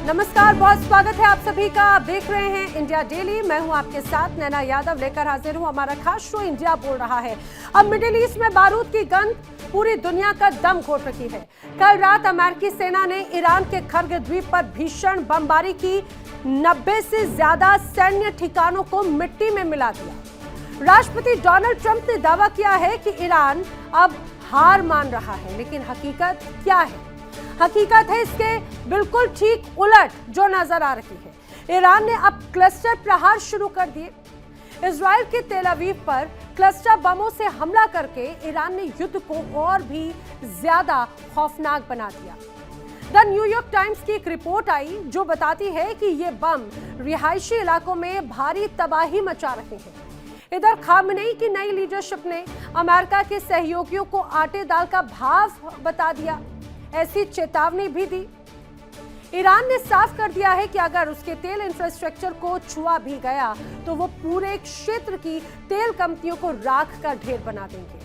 नमस्कार, बहुत स्वागत है आप सभी का। आप देख रहे हैं इंडिया डेली। मैं हूं आपके साथ नैना यादव, लेकर हाजिर हूं हमारा खास शो इंडिया बोल रहा है। अब मिडिल ईस्ट में बारूद की गंध पूरी दुनिया का दम घोट रही है। कल रात अमेरिकी सेना ने ईरान के खर्ग द्वीप पर भीषण बमबारी की। 90 से ज्यादा सैन्य ठिकानों को मिट्टी में मिला दिया। राष्ट्रपति डोनाल्ड ट्रंप ने दावा किया है कि ईरान अब हार मान रहा है, लेकिन हकीकत क्या है? हकीकत है इसके बिल्कुल ठीक उलट जो नजर आ रही है। ईरान ने अब क्लस्टर प्रहार शुरू कर दिए। इजराइल के तेल अवीव पर क्लस्टर बमों से हमला करके ईरान ने युद्ध को और भी ज्यादा खौफनाक बना दिया। द न्यूयॉर्क टाइम्स की एक रिपोर्ट आई जो बताती है कि ये बम रिहायशी इलाकों में भारी तबाही मचा रहे हैं। इधर खामनेई की नई लीडरशिप ने अमेरिका के सहयोगियों को आटे दाल का भाव बता दिया, ऐसी चेतावनी भी दी। ईरान ने साफ कर दिया है कि अगर उसके तेल इंफ्रास्ट्रक्चर को छुआ भी गया तो वो पूरे क्षेत्र की तेल कंपनियों को राख का ढेर बना देंगे।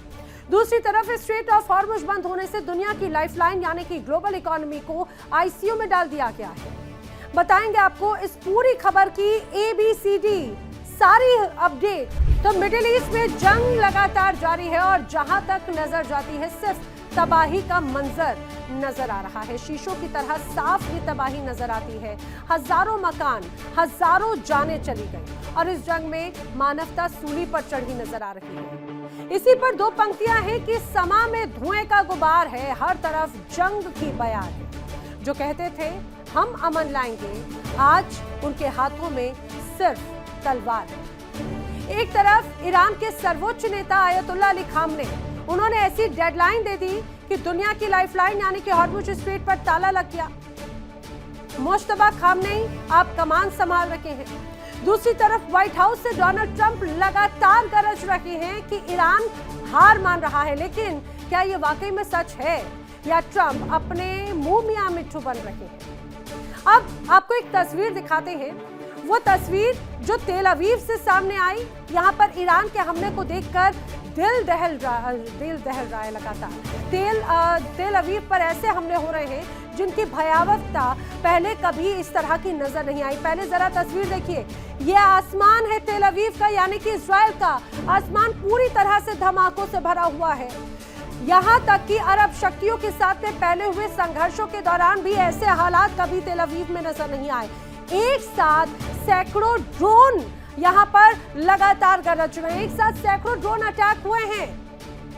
दूसरी तरफ स्ट्रेट ऑफ हॉर्मुज बंद होने से दुनिया की लाइफलाइन यानी कि ग्लोबल इकोनॉमी को आईसीयू में डाल दिया गया है। बताएंगे आपको इस पूरी खबर की ABCD सारी अपडेट। तो मिडिल ईस्ट में जंग लगातार जारी है और जहां तक नजर जाती है सिर्फ तबाही का मंजर नजर आ रहा है। शीशों की तरह साफ ये तबाही नजर आती है। हजारों मकान, हजारों जानें चली गई और इस जंग में मानवता सूली पर चढ़ी नजर आ रही है। इसी पर दो पंक्तियां हैं कि समा में धुएं का गुबार है, हर तरफ जंग की बयार है। जो कहते थे हम अमन लाएंगे, आज उनके हाथों में सिर्फ तलवार है। एक तरफ ईरान के सर्वोच्च नेता आयतुल्लाह अली खामनेई, उन्होंने ऐसी डेडलाइन दे दी कि दुनिया की लाइफलाइन यानी कि हॉर्मुज स्ट्रेट पर ताला लग गया। मुश्तबा खामनेई आप कमान संभाल रखे हैं। दूसरी तरफ व्हाइट हाउस से डोनाल्ड ट्रंप लगातार गरज रहे हैं कि ईरान हार मान रहा है, लेकिन क्या ये वाकई में सच है या ट्रंप अपने मुंह मियां मिट्ठू बन रहे हैं? अब आपको एक तस्वीर दिखाते हैं, वो तस्वीर जो तेल अवीव से सामने आई। यहाँ पर ईरान के हमले को देखकर दिल दहल रहा है लगातार। तेल अवीव पर ऐसे हमले हो रहे हैं जिनकी भयावहता पहले कभी इस तरह की नजर नहीं आई। पहले जरा तस्वीर देखिए, ये आसमान है तेल अवीव का यानी कि इजराइल का। आसमान पूरी तरह से धमाकों से भरा हुआ है। यहाँ तक कि अरब शक्तियों के साथ में पहले हुए संघर्षों के दौरान भी ऐसे हालात कभी तेल अवीव में नजर नहीं आए। एक साथ सैकड़ों ड्रोन यहाँ पर लगातार गरज रहे हैं। एक साथ सैकड़ों ड्रोन अटैक हुए हैं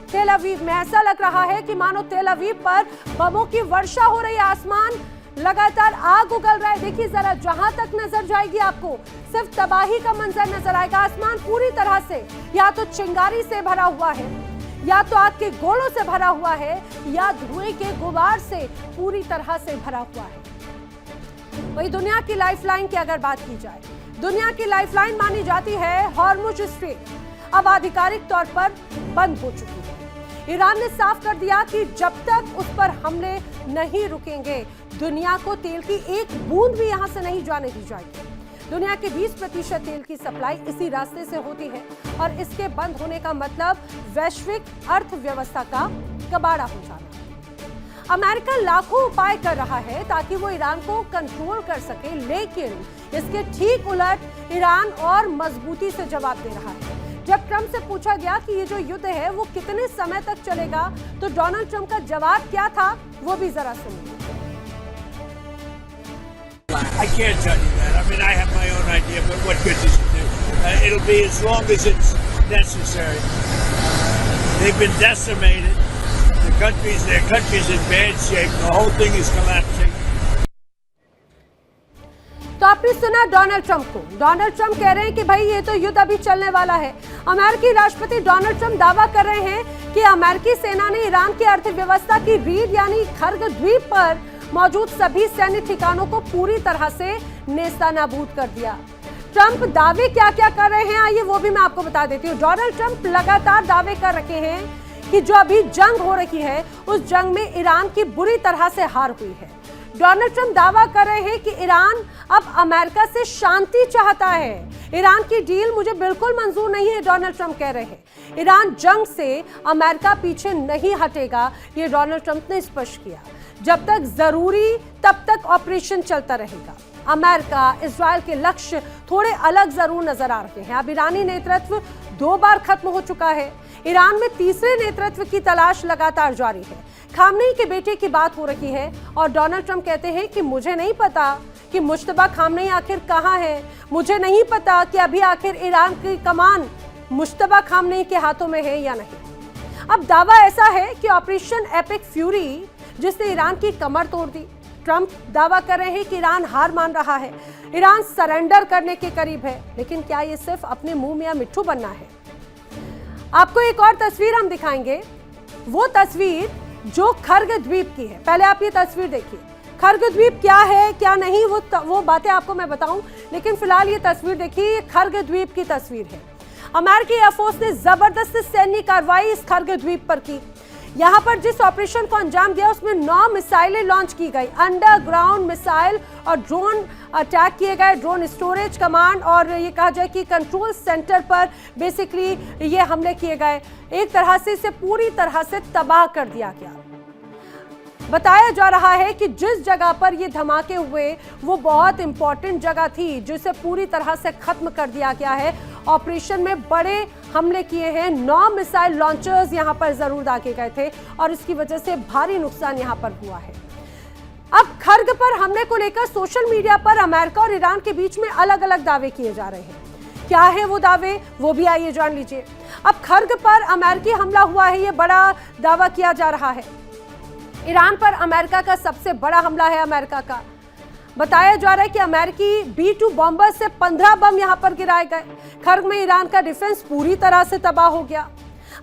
तेल अवीव में। ऐसा लग रहा है कि मानो तेल अवीव पर बमों की वर्षा हो रही है। आसमान लगातार आग उगल रहा है। देखिए जरा, जहां तक नजर जाएगी आपको सिर्फ तबाही का मंजर नजर आएगा। आसमान पूरी तरह से या तो चिंगारी से भरा हुआ है, या तो आग के गोलों से भरा हुआ है, या धुएं के गुबार से पूरी तरह से भरा हुआ है। वही दुनिया की लाइफलाइन की अगर बात की जाए, दुनिया की लाइफलाइन मानी जाती है हॉर्मुज स्ट्रेट, अब आधिकारिक तौर पर बंद हो चुकी है। ईरान ने साफ कर दिया कि जब तक उस पर हमले नहीं रुकेंगे, दुनिया को तेल की एक बूंद भी यहां से नहीं जाने दी जाएगी। दुनिया के 20% तेल की सप्लाई इसी रास्ते से होती है और इसके बंद होने का मतलब वैश्विक अर्थव्यवस्था का कबाड़ा हो जाना। अमेरिका लाखों उपाय कर रहा है ताकि वो ईरान को कंट्रोल कर सके, लेकिन इसके ठीक उलट ईरान और मजबूती से जवाब दे रहा है। जब ट्रंप से पूछा गया कि ये जो युद्ध है वो कितने समय तक चलेगा, तो डोनाल्ड ट्रंप का जवाब क्या था वो भी जरा सुनिए। I can't tell you that. I mean, I have my own idea, but what good does it do? It'll be as long as it's necessary. They've been decimated. Their country's in bad shape. The whole thing is collapsing. तो आपने सुना Donald Trump को। Donald Trump कह रहे हैं कि भाई ये तो युद्ध अभी चलने वाला है। अमेरिकी राष्ट्रपति डोनाल्ड ट्रंप दावा कर रहे हैं कि अमेरिकी सेना ने ईरान की अर्थव्यवस्था की रीढ़ यानी खर्ग द्वीप पर मौजूद सभी सैन्य ठिकानों को पूरी तरह से नेस्तनाबूद कर दिया। ट्रंप दावे क्या क्या कर रहे हैं आइए वो भी मैं आपको बता देती हूँ। डोनाल्ड ट्रंप लगातार दावे कर रखे हैं कि जो अभी जंग हो रही है उस जंग में ईरान की बुरी तरह से हार हुई है। डोनाल्ड ट्रंप दावा कर रहे हैं कि ईरान अब अमेरिका से शांति चाहता है। ईरान की डील मुझे बिल्कुल मंजूर नहीं है, डोनाल्ड ट्रंप कह रहे हैं। ईरान जंग से अमेरिका पीछे नहीं हटेगा, ये डोनाल्ड ट्रंप ने स्पष्ट किया। जब तक जरूरी तब तक ऑपरेशन चलता रहेगा। अमेरिका, इजराइल के लक्ष्य थोड़े अलग जरूर नजर आ रहे हैं। अब ईरानी नेतृत्व 2 बार खत्म हो चुका है। ईरान में तीसरे नेतृत्व की तलाश लगातार जारी है। खामनेई के बेटे की बात हो रही है और डोनाल्ड ट्रंप कहते हैं कि मुझे नहीं पता कि मुश्तबा खामनेई आखिर कहां है, मुझे नहीं पता कि अभी आखिर ईरान की कमान मुश्तबा खामनेई के हाथों में है या नहीं। अब दावा ऐसा है कि ऑपरेशन एपिक फ्यूरी जिसने ईरान की कमर तोड़ दी। ट्रंप दावा कर रहे हैं कि ईरान हार मान रहा है, ईरान सरेंडर करने के करीब है। लेकिन क्या ये सिर्फ अपने मुंह में या मिट्ठू बनना है? आपको एक और तस्वीर हम दिखाएंगे, वो तस्वीर जो खर्ग द्वीप की है। पहले आप ये तस्वीर देखिए। खर्ग द्वीप क्या है क्या नहीं वो बातें आपको मैं बताऊं, लेकिन फिलहाल ये तस्वीर देखिए। ये खर्ग द्वीप की तस्वीर है। अमेरिकी एयरफोर्स ने जबरदस्त सैन्य कार्रवाई इस खर्ग द्वीप पर की। यहां पर जिस ऑपरेशन को अंजाम दिया उसमें 9 मिसाइलें लॉन्च की गई, अंडरग्राउंड मिसाइल और ड्रोन अटैक किए गए। ड्रोन स्टोरेज कमांड और ये कहा जाए कि कंट्रोल सेंटर पर बेसिकली ये हमले किए गए। एक तरह से इसे पूरी तरह से तबाह कर दिया गया। बताया जा रहा है कि जिस जगह पर ये धमाके हुए वो बहुत इंपॉर्टेंट जगह थी, जिसे पूरी तरह से खत्म कर दिया गया है। ऑपरेशन में बड़े हमले किए हैं। 9 मिसाइल लॉन्चर्स यहां पर जरूर दागे गए थे और इसकी वजह से भारी नुकसान यहां पर हुआ है। अब खर्ग पर हमले को लेकर सोशल मीडिया पर अमेरिका और ईरान के बीच में अलग अलग दावे किए जा रहे हैं। क्या है वो दावे, वो भी आइए जान लीजिए। अब खर्ग पर अमेरिकी हमला हुआ है, ये बड़ा दावा किया जा रहा है। ईरान पर अमेरिका का सबसे बड़ा हमला है। अमेरिका का बताया जा रहा है कि अमेरिकी B-2 बॉम्बर से 15 बम यहां पर गिराए गए। खर्ग में ईरान का डिफेंस पूरी तरह से तबाह हो गया।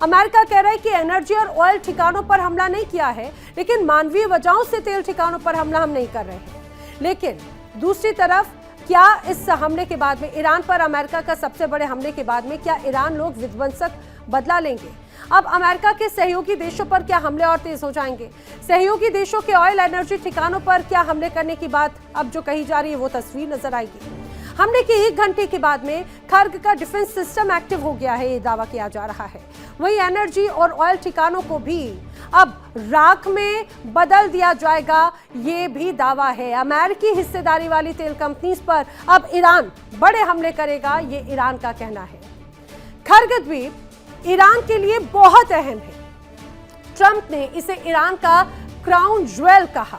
अमेरिका कह रहा है कि एनर्जी और ऑयल ठिकानों पर हमला नहीं किया है, लेकिन मानवीय वजहों से तेल ठिकानों पर हमला हम नहीं कर रहे हैं। लेकिन दूसरी तरफ क्या इस हमले के बाद में, ईरान पर अमेरिका का सबसे बड़े हमले के बाद में, क्या ईरान लोग विध्वंसक बदला लेंगे? अब अमेरिका के सहयोगी देशों पर क्या हमले और तेज हो जाएंगे? सहयोगी देशों के ऑयल एनर्जी ठिकानों पर क्या हमले करने की बात अब जो कही जा रही है वो तस्वीर नजर आएगी। हमले के 1 घंटे के बाद में खर्ग का डिफेंस सिस्टम एक्टिव हो गया है, ये दावा किया जा रहा है। वहीं एनर्जी और ऑयल ठिकानों को भी अब राख में बदल दिया जाएगा, ये भी दावा है। अमेरिकी हिस्सेदारी वाली तेल कंपनीज पर अब ईरान बड़े हमले करेगा, ये ईरान का कहना है। खर्ग द्वीप ईरान के लिए बहुत अहम है। ट्रंप ने इसे ईरान का क्राउन ज्वेल कहा।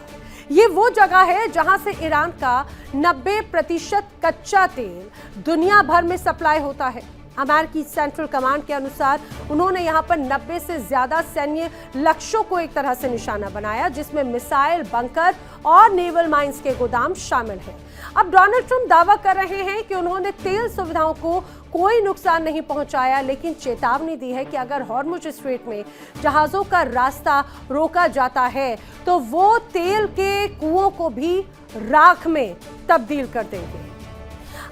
ये वो जगह है जहां से ईरान का 90% कच्चा तेल दुनिया भर में सप्लाई होता है। अमेरिकी सेंट्रल कमांड के अनुसार उन्होंने यहां पर 90 से ज्यादा सैन्य लक्ष्यों को एक तरह से निशाना बनाया, जिसमें मिसाइल, बंकर और नेवल माइंस के गोदाम शामिल हैं। अब डोनाल्ड ट्रंप दावा कर रहे हैं कि उन्होंने तेल सुविधाओं को कोई नुकसान नहीं पहुंचाया, लेकिन चेतावनी दी है कि अगर हॉर्मुज स्ट्रेट में जहाजों का रास्ता रोका जाता है तो वो तेल के कुओं को भी राख में तब्दील कर देंगे।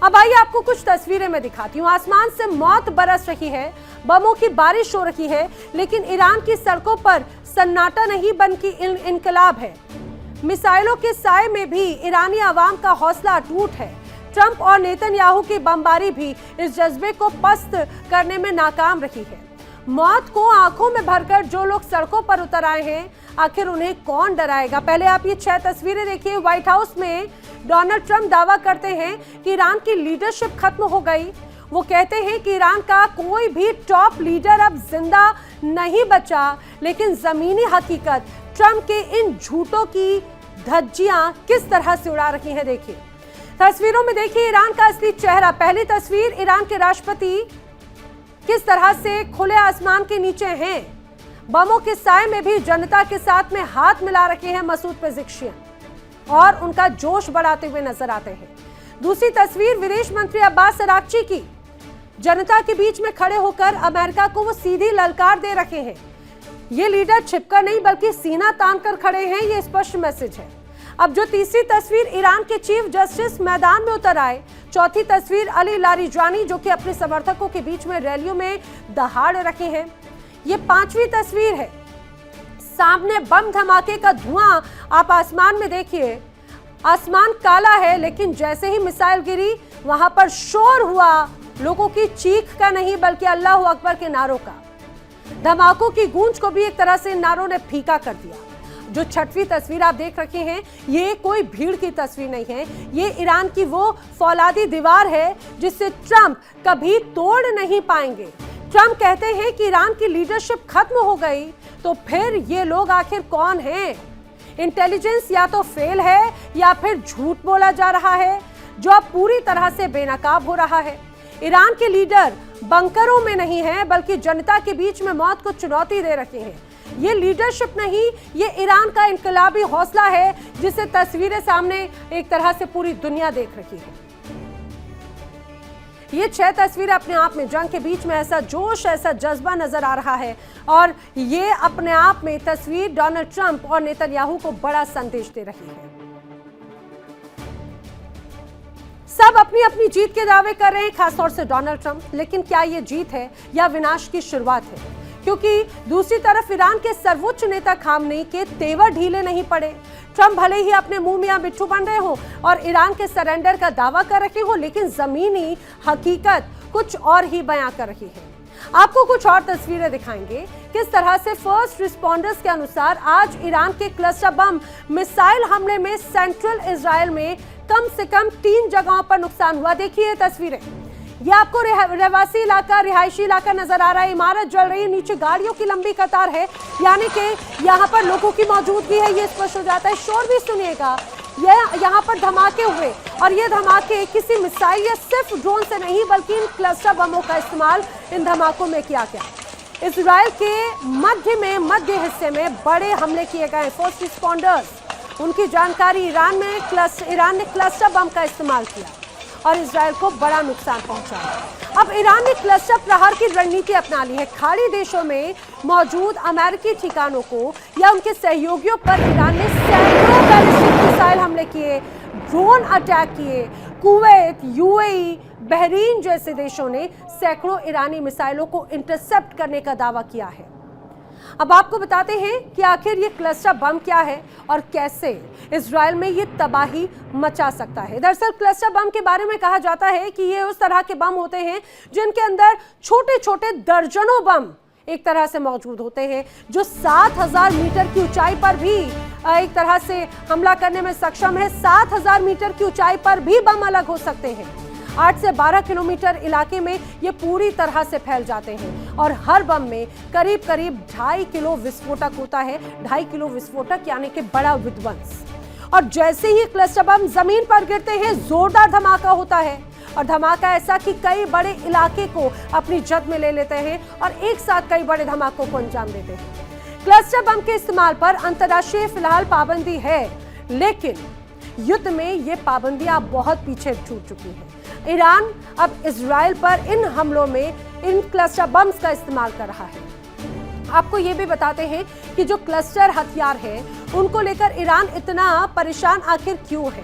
अब आइए आपको कुछ तस्वीरें मैं दिखाती हूँ। आसमान से मौत बरस रही है, बमों की बारिश हो रही है, लेकिन ईरान की सड़कों पर सन्नाटा नहीं बल्कि इनकलाब है। मिसाइलों के साए में भी ईरानी आवाम का हौसला अटूट है। ट्रंप और नेतन्याहू की बमबारी भी इस जज्बे को पस्त करने में नाकाम रही है। मौत को आंखों में भरकर जो लोग सड़कों पर उतर आए हैं, आखिर उन्हें कौन डराएगा? पहले आप ये 6 तस्वीरें देखिए। व्हाइट हाउस में डोनाल्ड ट्रंप दावा करते हैं कि ईरान की लीडरशिप खत्म हो गई। वो कहते हैं कि ईरान का कोई भी टॉप लीडर अब जिंदा नहीं बचा, लेकिन जमीनी हकीकत ट्रंप के इन झूठों की धज्जियां किस तरह से उड़ा रही हैं। देखिए तस्वीरों में, देखिए ईरान का असली चेहरा। पहली तस्वीर, ईरान के राष्ट्रपति किस तरह से खुले आसमान के नीचे हैं। बमों के साए में भी जनता के साथ में हाथ मिला रखे हैं मसूद पेज़ेश्कियान और उनका जोश बढ़ाते हुए नजर आते हैं। दूसरी तस्वीर विदेश मंत्री अब्बास अराक्ची की, जनता के बीच में खड़े होकर अमेरिका को वो सीधी ललकार दे रखे हैं। ये लीडर छिपकर नहीं बल्कि सीना तान कर खड़े हैं, ये स्पष्ट मैसेज है। अब जो तीसरी तस्वीर, ईरान के चीफ जस्टिस मैदान में उतर आए। चौथी तस्वीर, अली लारिजानी जो कि अपने समर्थकों के बीच में रैलियों में दहाड़ रखे हैं। ये 5वीं तस्वीर है, सामने बम धमाके का धुआं आप आसमान में देखिए। आसमान काला है, लेकिन जैसे ही मिसाइल गिरी वहां पर शोर हुआ, लोगों की चीख का नहीं बल्कि अल्लाह अकबर के नारों का। धमाकों की गूंज को भी एक तरह से नारों ने फीका कर दिया। जो छठवीं तस्वीर आप देख रखे हैं, ये कोई भीड़ की तस्वीर नहीं है, ये ईरान की वो फौलादी दीवार है जिसे ट्रंप कभी तोड़ नहीं पाएंगे। ट्रंप कहते हैं कि ईरान की लीडरशिप खत्म हो गई, तो फिर ये लोग आखिर कौन हैं? इंटेलिजेंस या तो फेल है या फिर झूठ बोला जा रहा है, जो अब पूरी तरह से बेनकाब हो रहा है। ईरान के लीडर बंकरों में नहीं है, बल्कि जनता के बीच में मौत को चुनौती दे रखे हैं। ये लीडरशिप नहीं, ये ईरान का इनकलाबी हौसला है, जिसे तस्वीरें सामने एक तरह से पूरी दुनिया देख रही है। ये 6 तस्वीरें अपने आप में जंग के बीच में ऐसा जोश, ऐसा जज्बा नजर आ रहा है, और ये अपने आप में तस्वीर डोनाल्ड ट्रंप और नेतन्याहू को बड़ा संदेश दे रही है। सब अपनी अपनी जीत के दावे कर रहे हैं, खासतौर से डोनाल्ड ट्रंप, लेकिन क्या ये जीत है या विनाश की शुरुआत है? क्योंकि दूसरी तरफ ईरान के सर्वोच्च नेता खामनेई के तेवर ढीले नहीं पड़े। ट्रंप भले ही अपने मुंह मियां मिट्ठू बन रहे हो और ईरान के सरेंडर का दावा कर रहे हो, लेकिन जमीनी हकीकत कुछ और ही बयां कर रही है। आपको कुछ और तस्वीरें दिखाएंगे किस तरह से फर्स्ट रिस्पॉन्डर्स के अनुसार आज ईरान के क्लस्टर बम मिसाइल हमले में सेंट्रल इजराइल में कम से कम 3 जगहों पर नुकसान हुआ। देखिए तस्वीरें, ये आपको रहवासी इलाका, रिहायशी इलाका नजर आ रहा है। इमारत जल रही है, नीचे गाड़ियों की लंबी कतार है, यानी कि यहाँ पर लोगों की मौजूदगी है, ये स्पष्ट हो जाता है। शोर भी सुनिएगा, यहाँ पर धमाके हुए, और ये धमाके किसी मिसाइल या सिर्फ ड्रोन से नहीं, बल्कि इन क्लस्टर बमों का इस्तेमाल इन धमाकों में किया गया। इजराइल के मध्य हिस्से में बड़े हमले किए गए। फर्स्ट रिस्पॉन्डर्स, उनकी जानकारी, ईरान ने क्लस्टर बम का इस्तेमाल किया और इजराइल को बड़ा नुकसान पहुंचाया। अब ईरान ने क्लस्टर प्रहार की रणनीति अपना ली है। खाड़ी देशों में मौजूद अमेरिकी ठिकानों को या उनके सहयोगियों पर ईरान ने सैकड़ों बैलिस्टिक मिसाइल हमले किए, ड्रोन अटैक किए। कुवैत, यूएई, बहरीन जैसे देशों ने सैकड़ों ईरानी मिसाइलों को इंटरसेप्ट करने का दावा किया है। अब आपको बताते हैं कि आखिर ये क्लस्टर बम क्या है और कैसे इजराइल में ये तबाही मचा सकता है। दरअसल क्लस्टर बम के बारे में कहा जाता है कि ये उस तरह के बम होते हैं जिनके अंदर छोटे छोटे दर्जनों बम एक तरह से मौजूद होते हैं, जो 7000 मीटर की ऊंचाई पर भी एक तरह से हमला करने में सक्षम है। 7000 मीटर की ऊंचाई पर भी बम अलग हो सकते हैं। 8 से 12 किलोमीटर इलाके में ये पूरी तरह से फैल जाते हैं और हर बम में करीब 2.5 किलो विस्फोटक होता है। 2.5 किलो विस्फोटक यानी कि बड़ा विध्वंस। और जैसे ही क्लस्टर बम जमीन पर गिरते हैं, जोरदार धमाका होता है, और धमाका ऐसा कि कई बड़े इलाके को अपनी जद में ले लेते हैं और एक साथ कई बड़े धमाकों को अंजाम देते हैं। क्लस्टर बम के इस्तेमाल पर अंतर्राष्ट्रीय फिलहाल पाबंदी है, लेकिन युद्ध में ये पाबंदियां बहुत पीछे छूट चुकी हैं। ईरान अब इजराइल पर इन हमलों में इन क्लस्टर बम्स का इस्तेमाल कर रहा है। आपको ये भी बताते हैं कि जो क्लस्टर हथियार है, उनको लेकर ईरान इतना परेशान आखिर क्यों है।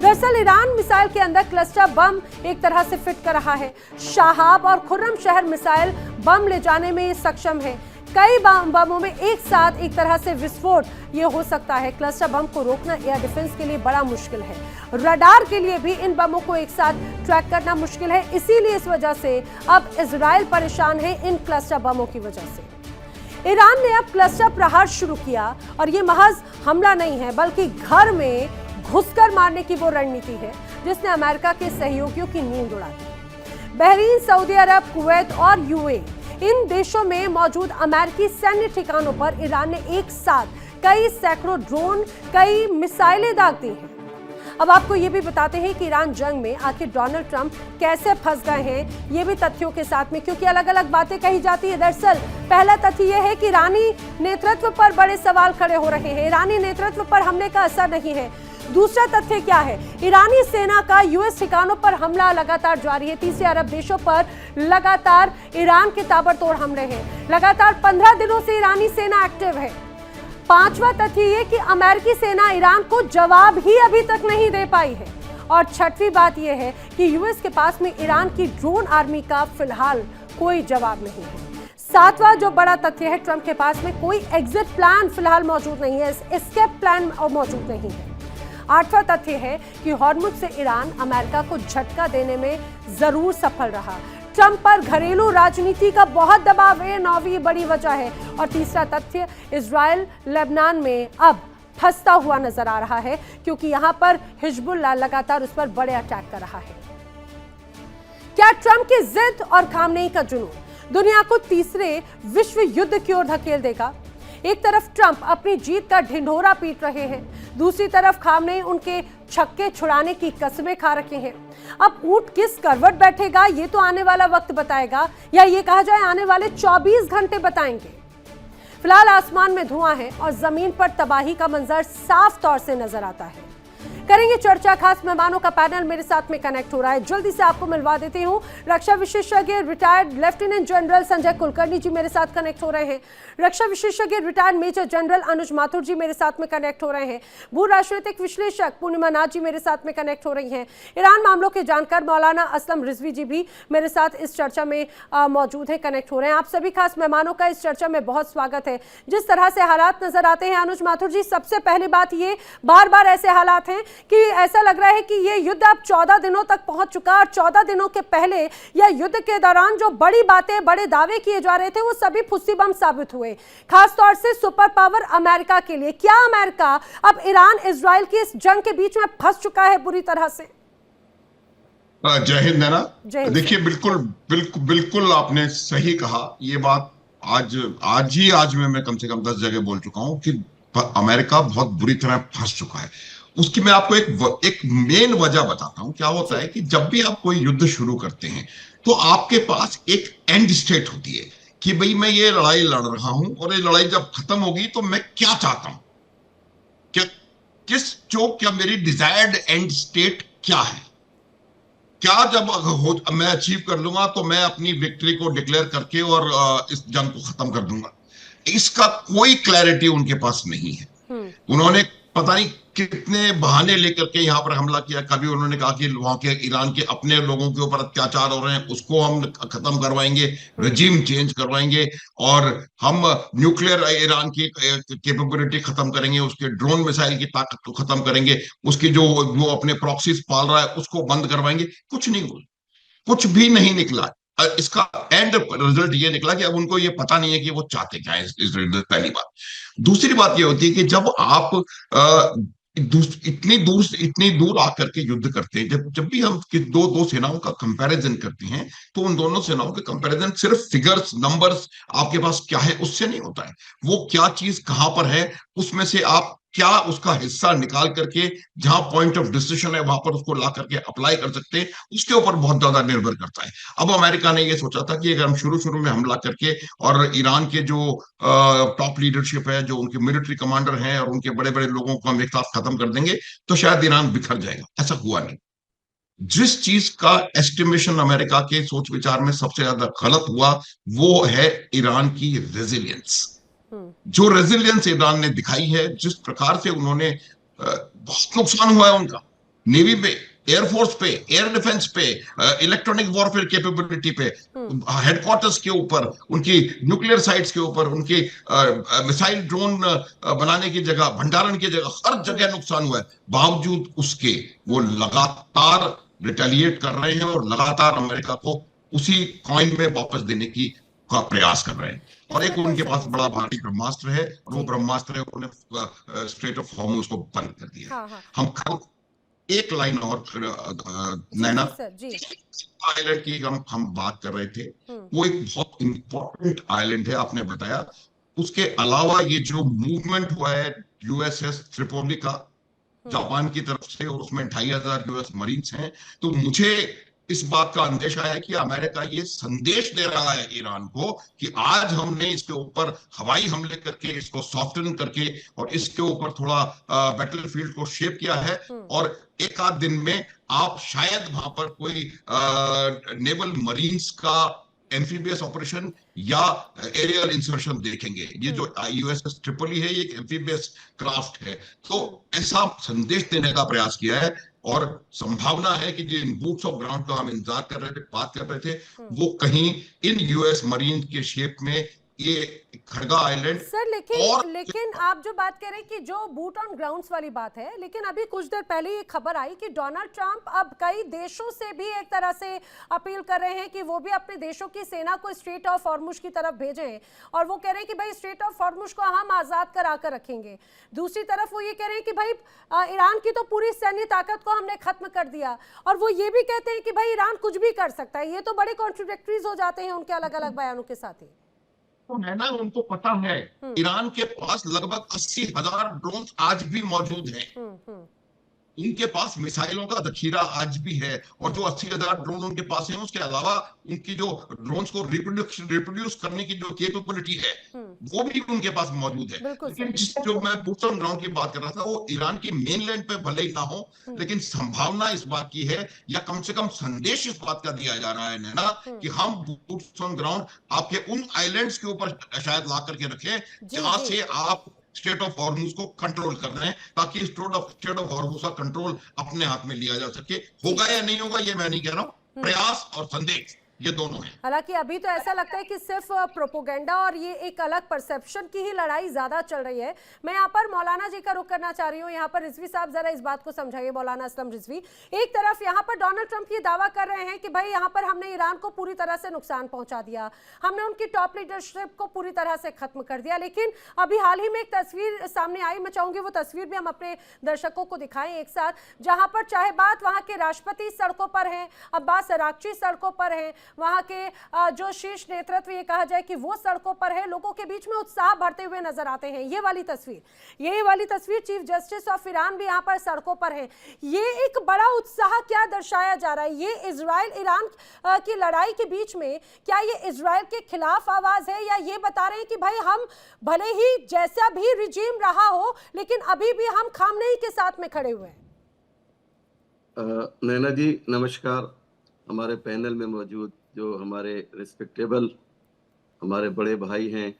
दरअसल ईरान मिसाइल के अंदर क्लस्टर बम एक तरह से फिट कर रहा है। शाहाब और खुर्रम शहर मिसाइल बम ले जाने में सक्षम है। कई बमों में एक साथ एक तरह से विस्फोट ये हो सकता है। क्लस्टर बम को रोकना एयर डिफेंस के लिए बड़ा मुश्किल है। रडार के लिए भी इन बमों को एक साथ ट्रैक करना मुश्किल है। इसीलिए इस वजह से अब इजराइल परेशान है इन क्लस्टर बमों की वजह से। ईरान ने अब क्लस्टर प्रहार शुरू किया, और ये महज हमला नहीं है, बल्कि घर में घुसकर मारने की वो रणनीति है जिसने अमेरिका के सहयोगियों की नींद उड़ा दी। बहरीन, सऊदी अरब, कुवैत और यूएई, इन देशों में मौजूद अमेरिकी सैन्य ठिकानों पर ईरान ने एक साथ कई सैकड़ों ड्रोन, कई मिसाइलें दाग दी हैं। अब आपको ये भी बताते हैं कि ईरान जंग में आखिर डोनाल्ड ट्रंप कैसे फंस गए हैं, ये भी तथ्यों के साथ में, क्योंकि अलग अलग बातें कही जाती है। दरअसल पहला तथ्य यह है कि ईरानी नेतृत्व पर बड़े सवाल खड़े हो रहे हैं। ईरानी नेतृत्व पर हमले का असर नहीं है। दूसरा तथ्य क्या है? ईरानी सेना का यूएस ठिकानों पर हमला लगातार जारी है। तीसरे अरब देशों पर लगातार ईरान के ताबड़तोड़ हमले हैं। लगातार 15 दिनों से ईरानी सेना एक्टिव है। पांचवा तथ्य ये कि अमेरिकी सेना ईरान को जवाब ही अभी तक नहीं दे पाई है। और छठवीं बात यह है कि यूएस के पास में ईरान की ड्रोन आर्मी का फिलहाल कोई जवाब नहीं है। सातवां जो बड़ा तथ्य है, ट्रंप के पास में कोई एग्जिट प्लान फिलहाल मौजूद नहीं है, एस्केप प्लान मौजूद नहीं है। आठवां तथ्य है कि हॉर्मुज से ईरान अमेरिका को झटका देने में जरूर सफल रहा। ट्रंप पर घरेलू राजनीति का बहुत दबाव है, 9वीं बड़ी वजह है। और तीसरा तथ्य, इजराइल लेबनान में अब फंसता हुआ नजर आ रहा है, क्योंकि यहां पर हिजबुल्लाह लगातार उस पर बड़े अटैक कर रहा है। क्या ट्रंप की जिद और खामनेई का जुनून दुनिया को तीसरे विश्व युद्ध की ओर धकेल देगा? एक तरफ ट्रंप अपनी जीत का ढिंढोरा पीट रहे हैं, दूसरी तरफ खामनेई उनके छक्के छुड़ाने की कसमें खा रखे हैं। अब ऊंट किस करवट बैठेगा, ये तो आने वाला वक्त बताएगा, या ये कहा जाए आने वाले 24 घंटे बताएंगे। फिलहाल आसमान में धुआं है और जमीन पर तबाही का मंजर साफ तौर से नजर आता है। करेंगे चर्चा, खास मेहमानों का पैनल मेरे साथ में कनेक्ट हो रहा है। जल्दी से आपको मिलवा देती हूं, रक्षा विशेषज्ञ retired lieutenant general Sanjay Kulkarni ji मेरे साथ कनेक्ट हो रहे हैं। रक्षा विशेषज्ञ retired major general Anuj Mathur ji मेरे साथ में कनेक्ट हो रहे हैं। भू राजनीतिक विश्लेषक पूर्णिमा नाथ जी मेरे साथ में कनेक्ट हो रही हैं। ईरान मामलों के जानकार मौलाना असलम रिजवी जी भी मेरे साथ इस चर्चा में मौजूद है, कनेक्ट हो रहे हैं। आप सभी खास मेहमानों का इस चर्चा में बहुत स्वागत है। जिस तरह से हालात नजर आते हैं अनुज माथुर जी, सबसे पहली बात ये, बार बार ऐसे हालात हैं कि ऐसा लग रहा है कि ये युद्ध अब 14 दिनों तक पहुंच चुका, और 14 दिनों के पहले या युद्ध के दौरान जो बड़ी बातें, बड़े दावे किए जा रहे थे, वो सभी फुस्सी बम साबित हुए, खास तौर से सुपर पावर अमेरिका के लिए। क्या अमेरिका अब ईरान इजराइल की इस जंग के बीच में फंस चुका है बुरी तरह से? जय हिंद नैना। देखिए, बिल्कुल बिल्कुल बिल्कुल आपने सही कहा। ये बात आज मैं कम से कम 10 जगह बोल चुका हूं कि अमेरिका बहुत बुरी तरह फंस चुका है। उसकी मैं आपको एक मेन वजह बताता हूं। क्या होता है कि जब भी आप कोई युद्ध शुरू करते हैं तो आपके पास एक एंड स्टेट होती है कि भाई मैं ये लड़ाई लड़ रहा हूं, और ये लड़ाई जब खत्म होगी तो मैं क्या चाहता हूं, क्या मेरी डिजायर्ड एंड स्टेट क्या है, क्या जब मैं अचीव कर लूंगा तो मैं अपनी विक्ट्री को डिक्लेयर करके और इस जंग को खत्म कर दूंगा। इसका कोई क्लैरिटी उनके पास नहीं है। उन्होंने पता नहीं कितने बहाने लेकर के यहाँ पर हमला किया। कभी उन्होंने कहा कि वहां के ईरान के अपने लोगों के ऊपर अत्याचार हो रहे हैं, उसको हम खत्म करवाएंगे, रजीम चेंज करवाएंगे, और हम न्यूक्लियर ईरान की कैपेबिलिटी खत्म करेंगे, उसके ड्रोन मिसाइल की ताकत को खत्म करेंगे, उसकी जो वो अपने प्रॉक्सीज पाल रहा है उसको बंद करवाएंगे। कुछ नहीं हुआ, कुछ भी नहीं निकला। इसका एंड रिजल्ट ये निकला कि अब उनको ये पता नहीं है कि वो चाहते क्या है। पहली बात। दूसरी बात ये होती है कि जब आप इतनी दूर आकर के युद्ध करते हैं, जब भी हम दो सेनाओं का कंपैरिजन करते हैं, तो उन दोनों सेनाओं के कंपैरिजन सिर्फ फिगर्स, नंबर्स, आपके पास क्या है उससे नहीं होता है। वो क्या चीज कहां पर है, उसमें से आप क्या उसका हिस्सा निकाल करके जहां पॉइंट ऑफ डिसीजन है वहां पर उसको ला करके अप्लाई कर सकते हैं, उसके ऊपर बहुत ज्यादा निर्भर करता है। अब अमेरिका ने यह सोचा था कि अगर हम शुरू में हमला करके और ईरान के जो टॉप लीडरशिप है, जो उनके मिलिट्री कमांडर हैं और उनके बड़े बड़े लोगों को हम एक साथ खत्म कर देंगे तो शायद ईरान बिखर जाएगा। ऐसा हुआ नहीं। जिस चीज का एस्टिमेशन अमेरिका के सोच विचार में सबसे ज्यादा गलत हुआ वो है ईरान की रेजिलियंस। जो रेजिलियंस ईरान ने दिखाई है, जिस प्रकार से उन्होंने बहुत नुकसान हुआ है उनका, नेवी पे, एयरफोर्स पे, एयर डिफेंस पे, इलेक्ट्रॉनिक वॉरफेयर कैपेबिलिटी पे, हेडक्वार्टर्स के ऊपर, उनकी न्यूक्लियर साइट्स के ऊपर, उनकी मिसाइल ड्रोन बनाने की जगह, भंडारण की जगह, हर जगह नुकसान हुआ है। बावजूद उसके वो लगातार रिटेलिएट कर रहे हैं और लगातार अमेरिका को उसी कॉइन में वापस देने का प्रयास कर रहे हैं। और एक उनके पास बड़ा भारी ब्रह्मास्त्र है, और वो ब्रह्मास्त्र है उन्होंने स्ट्रेट ऑफ हॉर्मुज को बंद कर दिया। हाँ। हम कल एक लाइन और नैना, आइलैंड की हम बात कर रहे थे, वो एक बहुत इंपॉर्टेंट आइलैंड है, आपने बताया। उसके अलावा ये जो मूवमेंट हुआ है यूएसएस त्रिपोली का जापान की तरफ से, और उसमें 2500 यूएस मरीन्स हैं, तो मुझे इस बात का अंदेशा है कि अमेरिका ये संदेश दे रहा है ईरान को कि आज हमने इसके ऊपर हवाई हमले करके, इसको सॉफ्टन करके और इसके ऊपर थोड़ा बैटलफील्ड को शेप किया है, और एक आध दिन में आप शायद वहां पर कोई नेवल मरीन्स का एम्फीबियस ऑपरेशन या एरियल इंसर्शन देखेंगे। ये जो यूएसएस ट्रिपोली है, ये एक एम्फीबियस क्राफ्ट है। तो ऐसा संदेश देने का प्रयास किया है, और संभावना है कि जिन बूट्स ऑफ ग्राउंड का हम इंतजार कर रहे थे, बात कर रहे थे, वो कहीं इन यूएस मरीन के शेप में ये खड़गा आइलैंड सर और लेकिन आप जो बात कह रहे हैं कि जो बूट ऑन ग्राउंड्स वाली बात है, लेकिन अभी कुछ देर पहले ये खबर आई कि डोनाल्ड ट्रंप अब कई देशों से भी एक तरह से अपील कर रहे हैं कि वो भी अपने देशों की सेना को स्ट्रेट ऑफ हॉर्मुज की तरफ भेजें, और वो कह रहे हैं कि भाई स्ट्रेट ऑफ हॉर्मुज को हम आज़ाद करा कर रखेंगे। दूसरी तरफ वो ये कह रहे हैं कि भाई ईरान की तो पूरी सैन्य ताकत को हमने खत्म कर दिया, और वो ये भी कहते हैं कि भाई ईरान कुछ भी कर सकता है। ये तो बड़े कॉन्ट्रोडिक्टरीज हो जाते हैं उनके अलग अलग बयानों के साथ ही। तो है ना, उनको पता है ईरान के पास लगभग 80,000 ड्रोन आज भी मौजूद हैं। इनके पास मिसाइलों का जखीरा आज भी है, और जो 80,000 ड्रोन उनके पास है, उसके अलावा इनकी जो ड्रोन्स को रिप्रोड्यूस करने की जो कैपेबिलिटी है वो भी उनके पास मौजूद है। लेकिन जो मैं बूट्स ऑन ग्राउंड की बात कर रहा था, वो ईरान की मेनलैंड पे भले ही ना हो, लेकिन संभावना इस बात की है, या कम से कम संदेश इस बात का दिया जा रहा है नैना, कि हम बूट्स ऑन ग्राउंड आपके उन आइलैंड्स के ऊपर शायद ला करके रखें जहां से आप स्टेट ऑफ हॉर्मुज को कंट्रोल कर रहे हैं, ताकि स्टेट ऑफ हॉर्मुज का कंट्रोल अपने हाथ में लिया जा सके। होगा या नहीं होगा ये मैं नहीं कह रहा हूं, प्रयास और संदेश ये दोनों हैं। हालांकि अभी तो ऐसा लगता है कि सिर्फ प्रोपोगेंडा और ये एक अलग परसेप्शन की ही लड़ाई ज्यादा चल रही है। मैं यहाँ पर मौलाना जी का रुख करना चाह रही हूँ। यहाँ पर रिजवी साहब जरा इस बात को समझाइए। मौलाना असलम रिजवी, एक तरफ यहाँ पर डोनाल्ड ट्रंप ये दावा कर रहे हैं कि भाई यहाँ पर हमने ईरान को पूरी तरह से नुकसान पहुंचा दिया, हमने उनकी टॉप लीडरशिप को पूरी तरह से खत्म कर दिया। लेकिन अभी हाल ही में एक तस्वीर सामने आई, मैं चाहूंगी वो तस्वीर भी हम अपने दर्शकों को दिखाएं एक साथ, जहां पर चाहे बात वहां के राष्ट्रपति सड़कों पर हैं, अब्बास अराक्ची सड़कों पर हैं, वहां के जो शीर्ष नेतृत्व ये कहा जाए कि वो सड़कों पर है, लोगों के बीच में उत्साह भरते हुए नजर आते हैं। ये वाली तस्वीर चीफ जस्टिस ऑफ ईरान भी यहाँ पर सड़कों पर है। ये एक बड़ा उत्साह क्या दर्शाया जा रहा है? ये इजराइल ईरान की लड़ाई के बीच में क्या ये इजराइल के खिलाफ आवाज है, या ये बता रहे हैं कि भाई हम भले ही जैसा भी रिजीम रहा हो, लेकिन अभी भी हम खामनेई के साथ में खड़े हुए हैं? नैना जी नमस्कार। हमारे पैनल में मौजूद जो हमारे रिस्पेक्टेबल हमारे बड़े भाई हैं,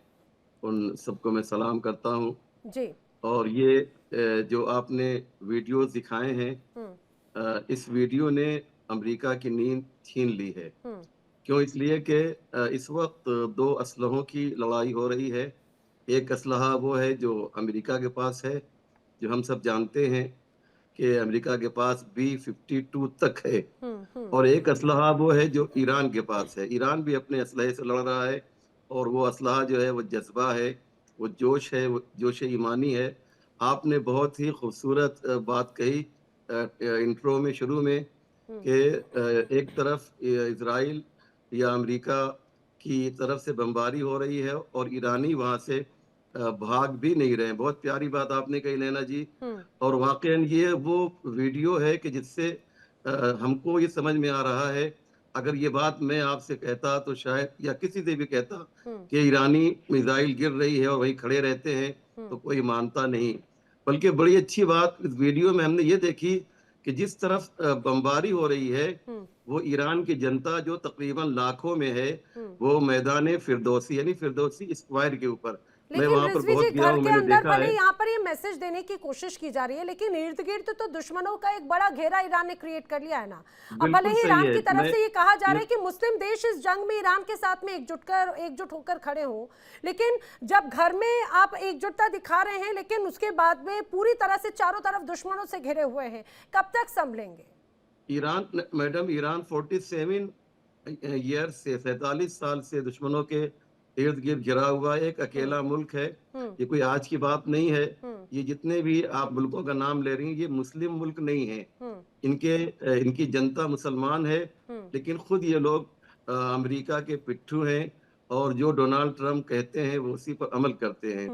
उन सबको मैं सलाम करता हूं जी। और ये जो आपने वीडियोस दिखाए हैं, इस वीडियो ने अमेरिका की नींद छीन ली है। क्यों? इसलिए कि इस वक्त दो असलहों की लड़ाई हो रही है। एक असलहा वो है जो अमेरिका के पास है, जो हम सब जानते हैं कि अमेरिका के पास B-52 तक है, और एक असलहा वो है जो ईरान के पास है। ईरान भी अपने असलहे से लड़ रहा है, और वो असलहा जो है वो जज्बा है, वो जोश है, वो जोश ईमानी है। आपने बहुत ही खूबसूरत बात कही इंट्रो में, शुरू में, कि एक तरफ इजराइल या अमेरिका की तरफ से बमबारी हो रही है और ईरानी वहाँ से भाग भी नहीं रहे हैं। बहुत प्यारी बात आपने कही नैना जी। और वाकई ये वो वीडियो है कि जिससे हमको ये समझ में आ रहा है, अगर ये बात मैं आपसे कहता तो शायद, या किसी से भी कहता कि ईरानी मिसाइल गिर रही है और वहीं खड़े रहते हैं, तो कोई मानता नहीं। बल्कि बड़ी अच्छी बात इस वीडियो में हमने ये देखी कि जिस तरफ बमबारी हो रही है, वो ईरान की जनता जो तकरीबन लाखों में है, वो मैदान फिरदौसी यानी फिरदौसी स्क्वायर के ऊपर, मैं लेकिन वहां पर रिजवी बहुत जी, गया घर हूं, के मैंने अंदर देखा भले है। यहाँ पर ये मैसेज देने की कोशिश की जा रही है, लेकिन इर्द गिर्द तो दुश्मनों का एक बड़ा घेरा ईरान ने क्रिएट कर लिया है ना। अब भले ही ईरान की तरफ से ये कहा जा रहा है कि मुस्लिम देश इस जंग में ईरान के साथ में एकजुट होकर खड़े हों, लेकिन जब घर में आप एकजुटता दिखा रहे हैं, लेकिन उसके बाद में पूरी तरह से चारों तरफ दुश्मनों से घिरे हुए हैं, कब तक संभलेंगे? ईरान, मैडम, ईरान 47 ईयर से 47 साल से दुश्मनों के इर्द गिर्द घिरा हुआ एक अकेला मुल्क है। ये कोई आज की बात नहीं है। ये जितने भी आप मुल्कों का नाम ले रही हैं, ये मुस्लिम मुल्क नहीं है। इनकी जनता मुसलमान है, लेकिन खुद ये लोग अमेरिका के पिट्ठू हैं, और जो डोनाल्ड ट्रंप कहते हैं वो उसी पर अमल करते हैं।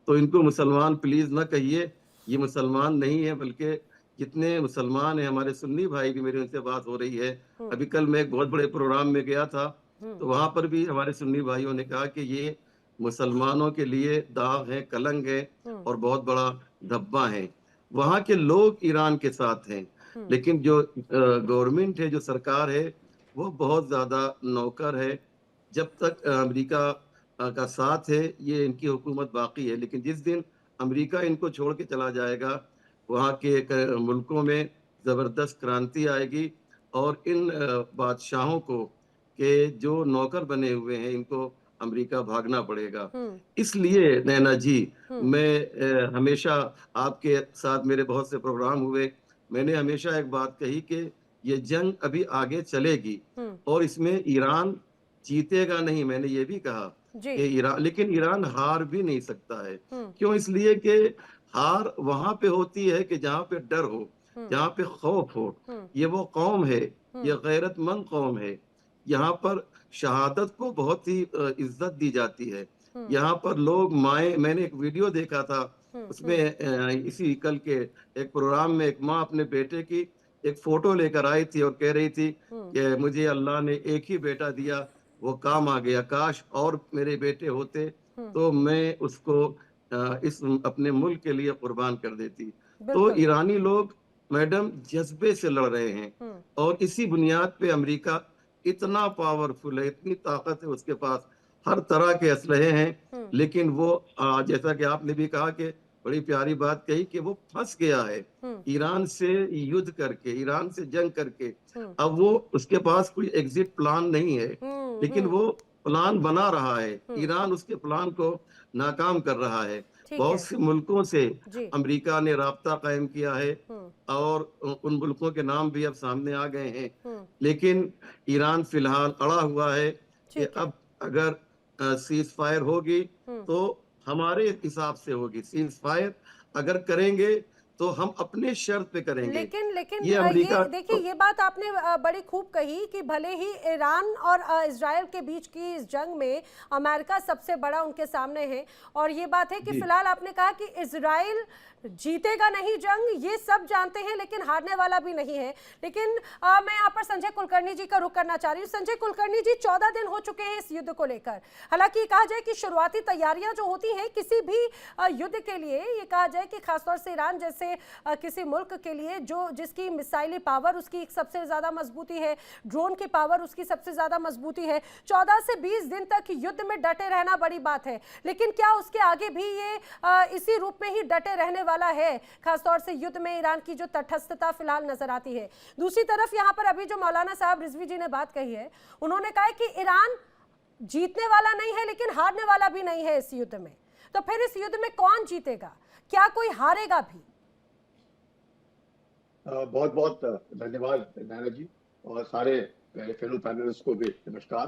तो इनको मुसलमान प्लीज ना कहिए, ये मुसलमान नहीं है। बल्कि जितने मुसलमान हैं, हमारे सुन्नी भाई भी, मेरी उनसे बात हो रही है। अभी कल मैं एक बहुत बड़े प्रोग्राम में गया था, तो वहां पर भी हमारे सुन्नी भाइयों ने कहा कि ये मुसलमानों के लिए दाग है, कलंक है, और बहुत बड़ा धब्बा है। वहां के लोग ईरान के साथ हैं, लेकिन जो गवर्नमेंट है, जो सरकार है, वो बहुत ज्यादा नौकर है। जब तक अमेरिका का साथ है, ये इनकी हुकूमत बाकी है। लेकिन जिस दिन अमेरिका इनको छोड़ के चला जाएगा, वहाँ के मुल्कों में जबरदस्त क्रांति आएगी, और इन बादशाहों को के जो नौकर बने हुए हैं, इनको अमेरिका भागना पड़ेगा। इसलिए नैना जी, मैं हमेशा आपके साथ मेरे बहुत से प्रोग्राम हुए, मैंने हमेशा एक बात कही कि ये जंग अभी आगे चलेगी और इसमें ईरान जीतेगा नहीं। मैंने ये भी कहा जी। कि ईरान, लेकिन ईरान हार भी नहीं सकता है। क्यों? इसलिए कि हार वहां पे होती है कि जहां पे डर हो, जहां पे खौफ हो। ये वो कौम है, ये गैरतमंद कौम है। यहाँ पर शहादत को बहुत ही इज्जत दी जाती है। यहाँ पर लोग माए, मैंने एक वीडियो देखा था, उसमें इसी कल के एक प्रोग्राम में एक माँ अपने बेटे की एक फोटो लेकर आई थी और कह रही थी कि मुझे अल्लाह ने एक ही बेटा दिया, वो काम आ गया, काश और मेरे बेटे होते तो मैं उसको इस अपने मुल्क के लिए कुर्बान कर देती। तो बिल्कुल। ईरानी लोग मैडम जज्बे से लड़ रहे हैं और इसी बुनियाद पे अमेरिका इतना पावरफुल है, इतनी ताकत है उसके पास, हर तरह के असलहे हैं, लेकिन वो जैसा कि आपने भी कहा कि बड़ी प्यारी बात कही कि वो फंस गया है ईरान से युद्ध करके, ईरान से जंग करके। अब वो उसके पास कोई एग्जिट प्लान नहीं है, लेकिन वो प्लान बना रहा है। ईरान उसके प्लान को नाकाम कर रहा है। ठीक बहुत है। से मुल्कों से जी। अमेरिका ने राब्ता कायम किया है और उन मुल्कों के नाम भी अब सामने आ गए हैं, लेकिन ईरान फिलहाल अड़ा हुआ है कि ठीक है। अब अगर सीज फायर होगी तो हमारे हिसाब से होगी। सीज फायर अगर करेंगे तो हम अपने शर्त पे करेंगे। लेकिन ये अमेरिका ये देखिए, ये बात आपने बड़ी खूब कही कि भले ही ईरान और इजराइल के बीच की इस जंग में अमेरिका सबसे बड़ा उनके सामने है, और ये बात है कि जी। फिलहाल आपने कहा कि इजराइल जीतेगा नहीं जंग, ये सब जानते हैं, लेकिन हारने वाला भी नहीं है। लेकिन मैं यहाँ पर संजय कुलकर्णी जी का रुख करना चाह रही हूँ। संजय कुलकर्णी जी, 14 दिन हो चुके हैं इस युद्ध को लेकर। हालांकि कहा जाए कि शुरुआती तैयारियां जो होती हैं किसी भी युद्ध के लिए, ये कहा जाए कि खासतौर से ईरान जैसे किसी मुल्क के लिए जो जिसकी मिसाइली पावर उसकी सबसे ज्यादा मजबूती है, ड्रोन की पावर उसकी सबसे ज्यादा मजबूती है, 14 से 20 दिन तक युद्ध में डटे रहना बड़ी बात है। लेकिन क्या उसके आगे भी ये इसी रूप में ही डटे रहने वाला है, खासतौर से युद्ध में ईरान की जो तटस्थता फिलहाल नजर आती है? दूसरी तरफ यहाँ पर अभी जो मौलाना साहब रिजवी जी ने बात कही है, उन्होंने कहा है कि ईरान जीतने वाला नहीं है लेकिन हारने वाला भी नहीं है इस युद्ध में। तो फिर इस युद्ध में कौन जीतेगा? क्या कोई हारेगा भी? बहुत बहुत धन्यवाद नैना जी और सारे मेरे फेलो पैनलिस्ट को भी नमस्कार।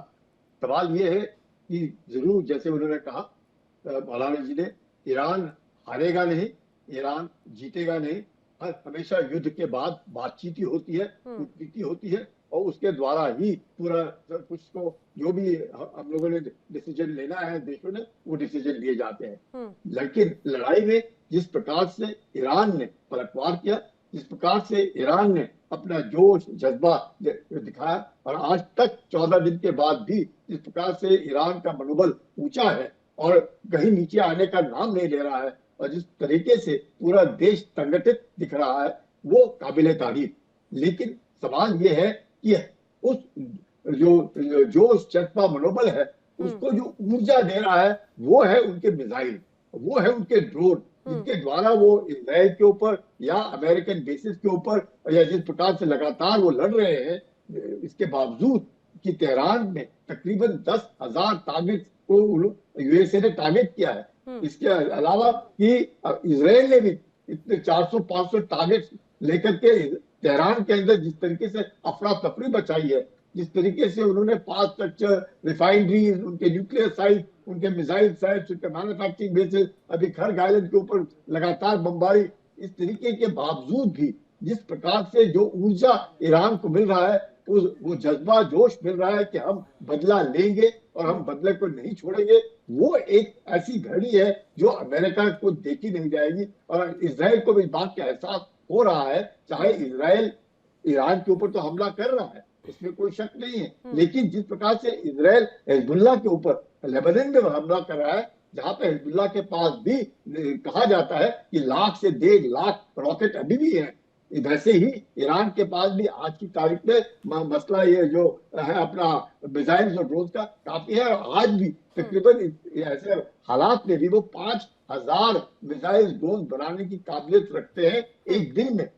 सवाल ये है कि जरूर जैसे उन्होंने कहा मौलाना जी ने, ईरान हारेगा नहीं, ईरान जीतेगा नहीं। हमेशा युद्ध के बाद बातचीत ही होती है, कूटनीति होती है और उसके द्वारा ही पूरा कुछ को जो भी हम लोगों ने डिसीजन लेना है देशों ने, वो डिसीजन लिए जाते हैं। लेकिन लड़ाई में जिस प्रकार से ईरान ने पलटवार किया, जिस प्रकार से ईरान ने अपना जोश जज्बा दिखाया और आज तक 14 दिन के बाद भी जिस प्रकार से ईरान का मनोबल ऊंचा है और कहीं नीचे आने का नाम नहीं ले रहा है और जिस तरीके से पूरा देश संगठित दिख रहा है, वो काबिले तारीफ। लेकिन सवाल ये है कि उस जो जोश जज्बा मनोबल है, उसको जो ऊर्जा दे रहा है वो है उनके मिसाइल, वो है उनके ड्रोन, जिनके द्वारा वो इजराइल के ऊपर या अमेरिकन बेसिस के ऊपर या जिस प्रकार से लगातार वो लड़ रहे हैं, इसके बावजूद कि तेहरान में तकरीबन 10,000 टारगेट को यूएसए ने टारगेट किया है। इसके अलावा कि इजराइल ने भी इतने 400-500 टारगेट लेकर के तेहरान के अंदर जिस तरीके से अफरा तफरी बचाई है, जिस तरीके से उन्होंने 5 स्ट्रक्चर, रिफाइनरीज, उनके न्यूक्लियर साइट, उनके मिसाइल साइट, उनके मैन्युफैक्चरिंग बेसिस, अभी खर्ग आइलैंड के ऊपर लगातार बमबारी, इस तरीके के बावजूद भी जिस प्रकार से जो ऊर्जा ईरान को मिल रहा है, वो जज्बा जोश मिल रहा है कि हम बदला लेंगे और हम बदले को नहीं छोड़ेंगे, वो एक ऐसी घड़ी है जो अमेरिका को देखी नहीं जाएगी। और इजराइल को भी इस बात का एहसास हो रहा है, चाहे इजराइल ईरान के ऊपर तो हमला कर रहा है, इसमें कोई शक नहीं है, लेकिन जिस प्रकार से इजराइल हिजबुल्लाह के ऊपर लेबनान में हमला कर रहा है, जहां पे हिजबुल्लाह के पास भी कहा जाता है कि 1 लाख से 1.5 लाख रॉकेट अभी भी है, वैसे ही ईरान के पास भी आज की तारीख में मसला ये जो है अपना मिसाइल्स और ड्रोन का काफी है। और आज भी तकरीबन ऐसे हालात में भी वो 5,000 मिसाइल ड्रोन बनाने की काबिलियत रखते हैं एक दिन में,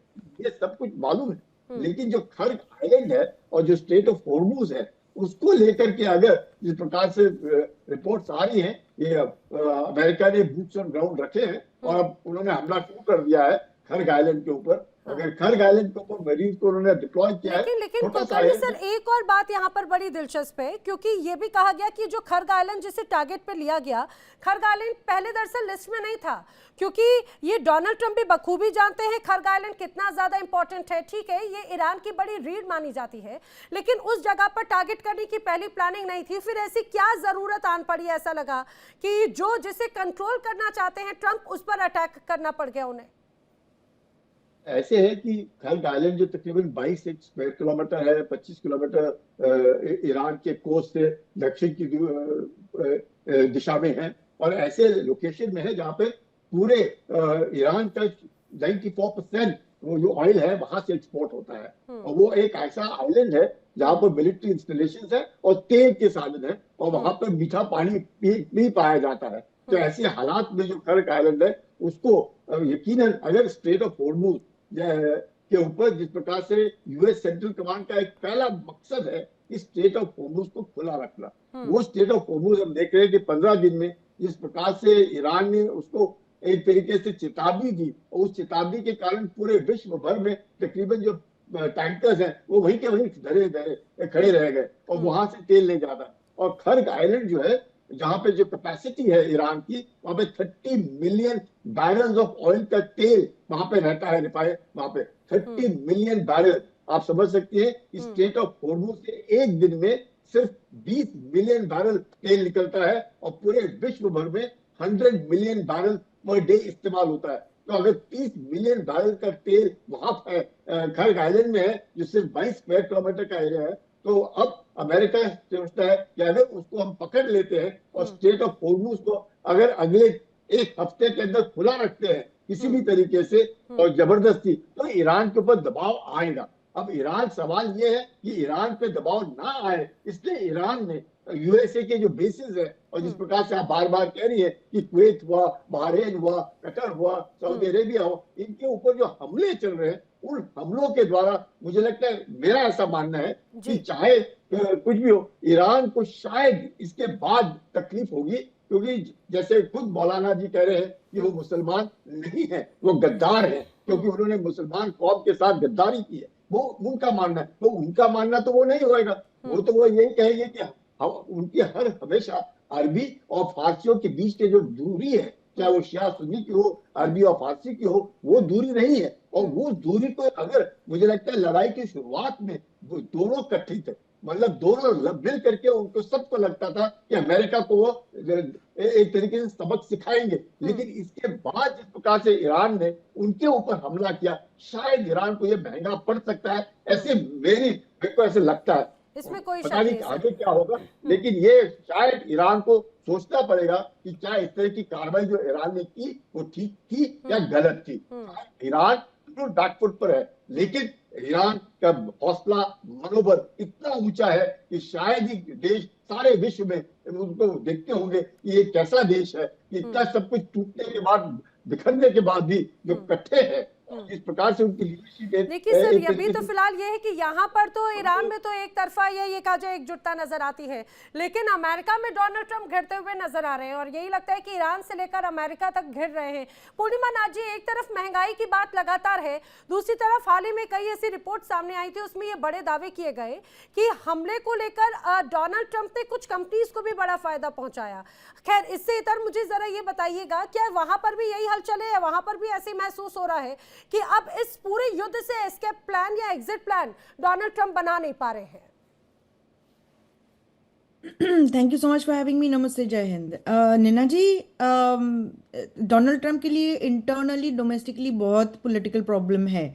ये सब कुछ मालूम है। लेकिन जो खर्ग आइलैंड है और जो स्ट्रेट ऑफ हॉर्मुज है, उसको लेकर के अगर जिस प्रकार से रिपोर्ट्स आ रही हैं, ये अमेरिका ने बूट्स ऑन ग्राउंड रखे हैं और अब उन्होंने हमला शुरू कर दिया है खर्ग आइलैंड के ऊपर। अगर खर्ग आइलैंड के ऊपर मरीज को उन्होंने डिप्लॉय किया है, लेकिन छोटा सा कुलकर्णी island सर, एक और बात यहाँ पर बड़ी दिलचस्प है, क्योंकि ये भी कहा गया कि जो खर्ग आइलैंड जिसे टारगेट पे लिया गया, खर्ग आइलैंड पहले दरअसल लिस्ट में नहीं था, क्योंकि ये डोनाल्ड ट्रंप भी बखूबी जानते हैं खर्ग आइलैंड कितना ज्यादा इंपॉर्टेंट है। ठीक है, ये ईरान की बड़ी रीढ़ मानी जाती है, लेकिन उस जगह पर टारगेट करने की पहली प्लानिंग नहीं थी। फिर ऐसी क्या जरूरत आन पड़ी, ऐसा लगा कि जो जिसे कंट्रोल करना चाहते हैं ट्रंप, उस पर अटैक करना पड़ गया उन्हें? ऐसे है कि खर्ग आइलैंड जो तकरीबन 22 स्क्वायर किलोमीटर है, 25 किलोमीटर ईरान के कोस्ट से दक्षिण की दिशा में है, और ऐसे लोकेशन में है जहाँ पे पूरे ईरान का 94% वो जो ऑयल है वहां से एक्सपोर्ट होता है। और वो एक ऐसा आइलैंड है जहाँ पर मिलिट्री इंस्टॉलेशन है और तेल के साधन है, और वहां पर मीठा पानी भी पाया जाता है। तो ऐसे हालात में जो खर्ग आइलैंड है उसको यकीनन अगर स्ट्रेट ऑफ हॉर्मूज के ऊपर, जिस प्रकार से यूएस सेंट्रल कमांड का एक पहला मकसद है इस स्ट्रेट ऑफ हॉर्मूज को खुला रखना, वो स्ट्रेट ऑफ हॉर्मूज हम देख रहे हैं कि 15 दिन में जिस प्रकार से ईरान ने उसको एक तरीके से चेतावनी दी, और उस चेतावनी के कारण पूरे विश्व भर में तकरीबन जो टैंकर्स हैं वो वहीं के वहीं धरे खड़े रह गए और वहां से तेल ले जाता। और खर्ग आइलैंड जो है, जहां पे जो कैपेसिटी है ईरान की, वहां पे 30 मिलियन बैरल्स ऑफ ऑयल का तेल वहां पे रहता है रिफाइन, वहां पे 30 मिलियन बैरल। आप समझ सकते हैं कि स्ट्रेट ऑफ हॉर्मूज से एक दिन में सिर्फ 20 मिलियन बैरल तेल निकलता है, और पूरे विश्व भर में 100 मिलियन बैरल पर डे इस्तेमाल होता है। तो अगर 30 मिलियन बैरल का तेल वहां खर्ग आइलैंड में है जो सिर्फ 22 स्क्वायर किलोमीटर का एरिया है, तो अब अमेरिका सोचता है कि अगर उसको हम पकड़ लेते हैं और स्ट्रेट ऑफ हॉर्मूज को अगर अगले एक हफ्ते के अंदर खुला रखते हैं किसी भी तरीके से और जबरदस्ती, तो ईरान के ऊपर दबाव आएगा। अब ईरान, सवाल ये है कि ईरान पे दबाव ना आए, इसलिए ईरान ने यूएसए के जो बेसिस है, और जिस प्रकार से आप बार बार कह रही है कि कुवैत हुआ, बहरीन हुआ, कतर हुआ, सऊदी अरेबिया हुआ, इनके ऊपर जो हमले चल रहे हैं, उन हमलों के द्वारा मुझे लगता है, मेरा ऐसा मानना है कि चाहे कुछ भी हो, ईरान को शायद इसके बाद तकलीफ होगी, क्योंकि जैसे खुद मौलाना जी कह रहे हैं कि वो मुसलमान नहीं है, वो गद्दार है, क्योंकि उन्होंने मुसलमान कौम के साथ गद्दारी की है। वो उनका मानना है, तो उनका मानना तो वो नहीं होएगा। वो यही कहेंगे कि हम उनकी हमेशा अरबी और फारसियों के बीच के जो दूरी है, चाहे वो शिया सुन्नी की हो, अरबी और फारसी की हो, वो दूरी नहीं है। और वो दूरी को अगर, मुझे लगता है लड़ाई की शुरुआत में वो दोनों कथित थे, मतलब दोनों मिल करके उनको सबको लगता था कि अमेरिका को वो एक तरीके से सबक सिखाएंगे, लेकिन इसके बाद जिस प्रकार से ईरान ने उनके ऊपर हमला किया, शायद ईरान को ये महंगा पड़ सकता है, ऐसे मेरे को ऐसे लगता है। इसमें कोई पता नहीं आगे क्या होगा, लेकिन ये शायद ईरान को सोचना पड़ेगा कि क्या इस तरह की कार्रवाई जो ईरान ने की वो ठीक थी या गलत थी। ईरान बिल्कुल बैकफुट पर है, लेकिन ईरान का हौसला, मनोबल इतना ऊंचा है कि शायद ही देश सारे विश्व में उनको देखते होंगे कि ये कैसा देश है कि इतना सब कुछ टूटने के बाद, बिखरने के बाद भी जो इकट्ठे हैं, इस प्रकार से उनकी लीडरशिप है। देखिए सर, ये भी तो फिलहाल ये है कि यहाँ पर तो ईरान में तो एक तरफा ये कहा जाए एकजुटता नजर आती है, लेकिन अमेरिका में डोनाल्ड ट्रंप घिरते हुए नजर आ रहे हैं, और यही लगता है कि ईरान से लेकर अमेरिका तक घिर रहे हैं। पूर्णिमा नाथ जी, एक तरफ महंगाई की बात लगातार है, दूसरी तरफ हाल ही में कई ऐसी रिपोर्ट सामने आई थी, उसमें ये बड़े दावे किए गए कि हमले को लेकर डोनाल्ड ट्रंप ने कुछ कंपनीज को भी बड़ा फायदा पहुंचाया। खैर, इससे इतर मुझे जरा ये बताइएगा, क्या वहां पर भी यही हलचल है, वहां पर भी ऐसे महसूस हो रहा है कि अब इस पूरे युद्ध से एस्केप प्लान या एग्जिट प्लान डोनाल्ड ट्रंप बना नहीं पा रहे हैं? Thank you so much for having me. नमस्ते, जय हिंद। नैना जी, डोनाल्ड ट्रंप के लिए इंटरनली, डोमेस्टिकली बहुत पॉलिटिकल प्रॉब्लम है।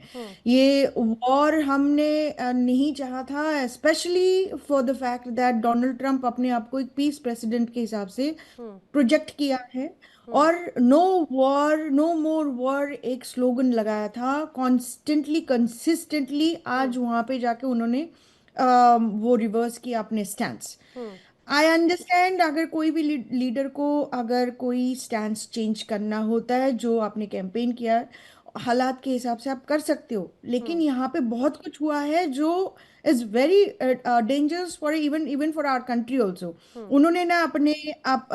ये वॉर हमने नहीं चाहा था, specially for the fact that Donald Trump अपने आप को एक पीस प्रेसिडेंट के हिसाब से प्रोजेक्ट किया है, और नो वॉर, नो मोर वॉर एक स्लोगन लगाया था कॉन्स्टेंटली, कंसिस्टेंटली। आज वहां पे जाके उन्होंने वो रिवर्स किया अपने स्टैंड्स। आई अंडरस्टैंड, अगर कोई भी लीडर को अगर कोई स्टैंड्स चेंज करना होता है, जो आपने कैंपेन किया है, हालात के हिसाब से आप कर सकते हो, लेकिन यहाँ पे बहुत कुछ हुआ है जो is very dangerous for even for our country also. उन्होंने ना अपने आप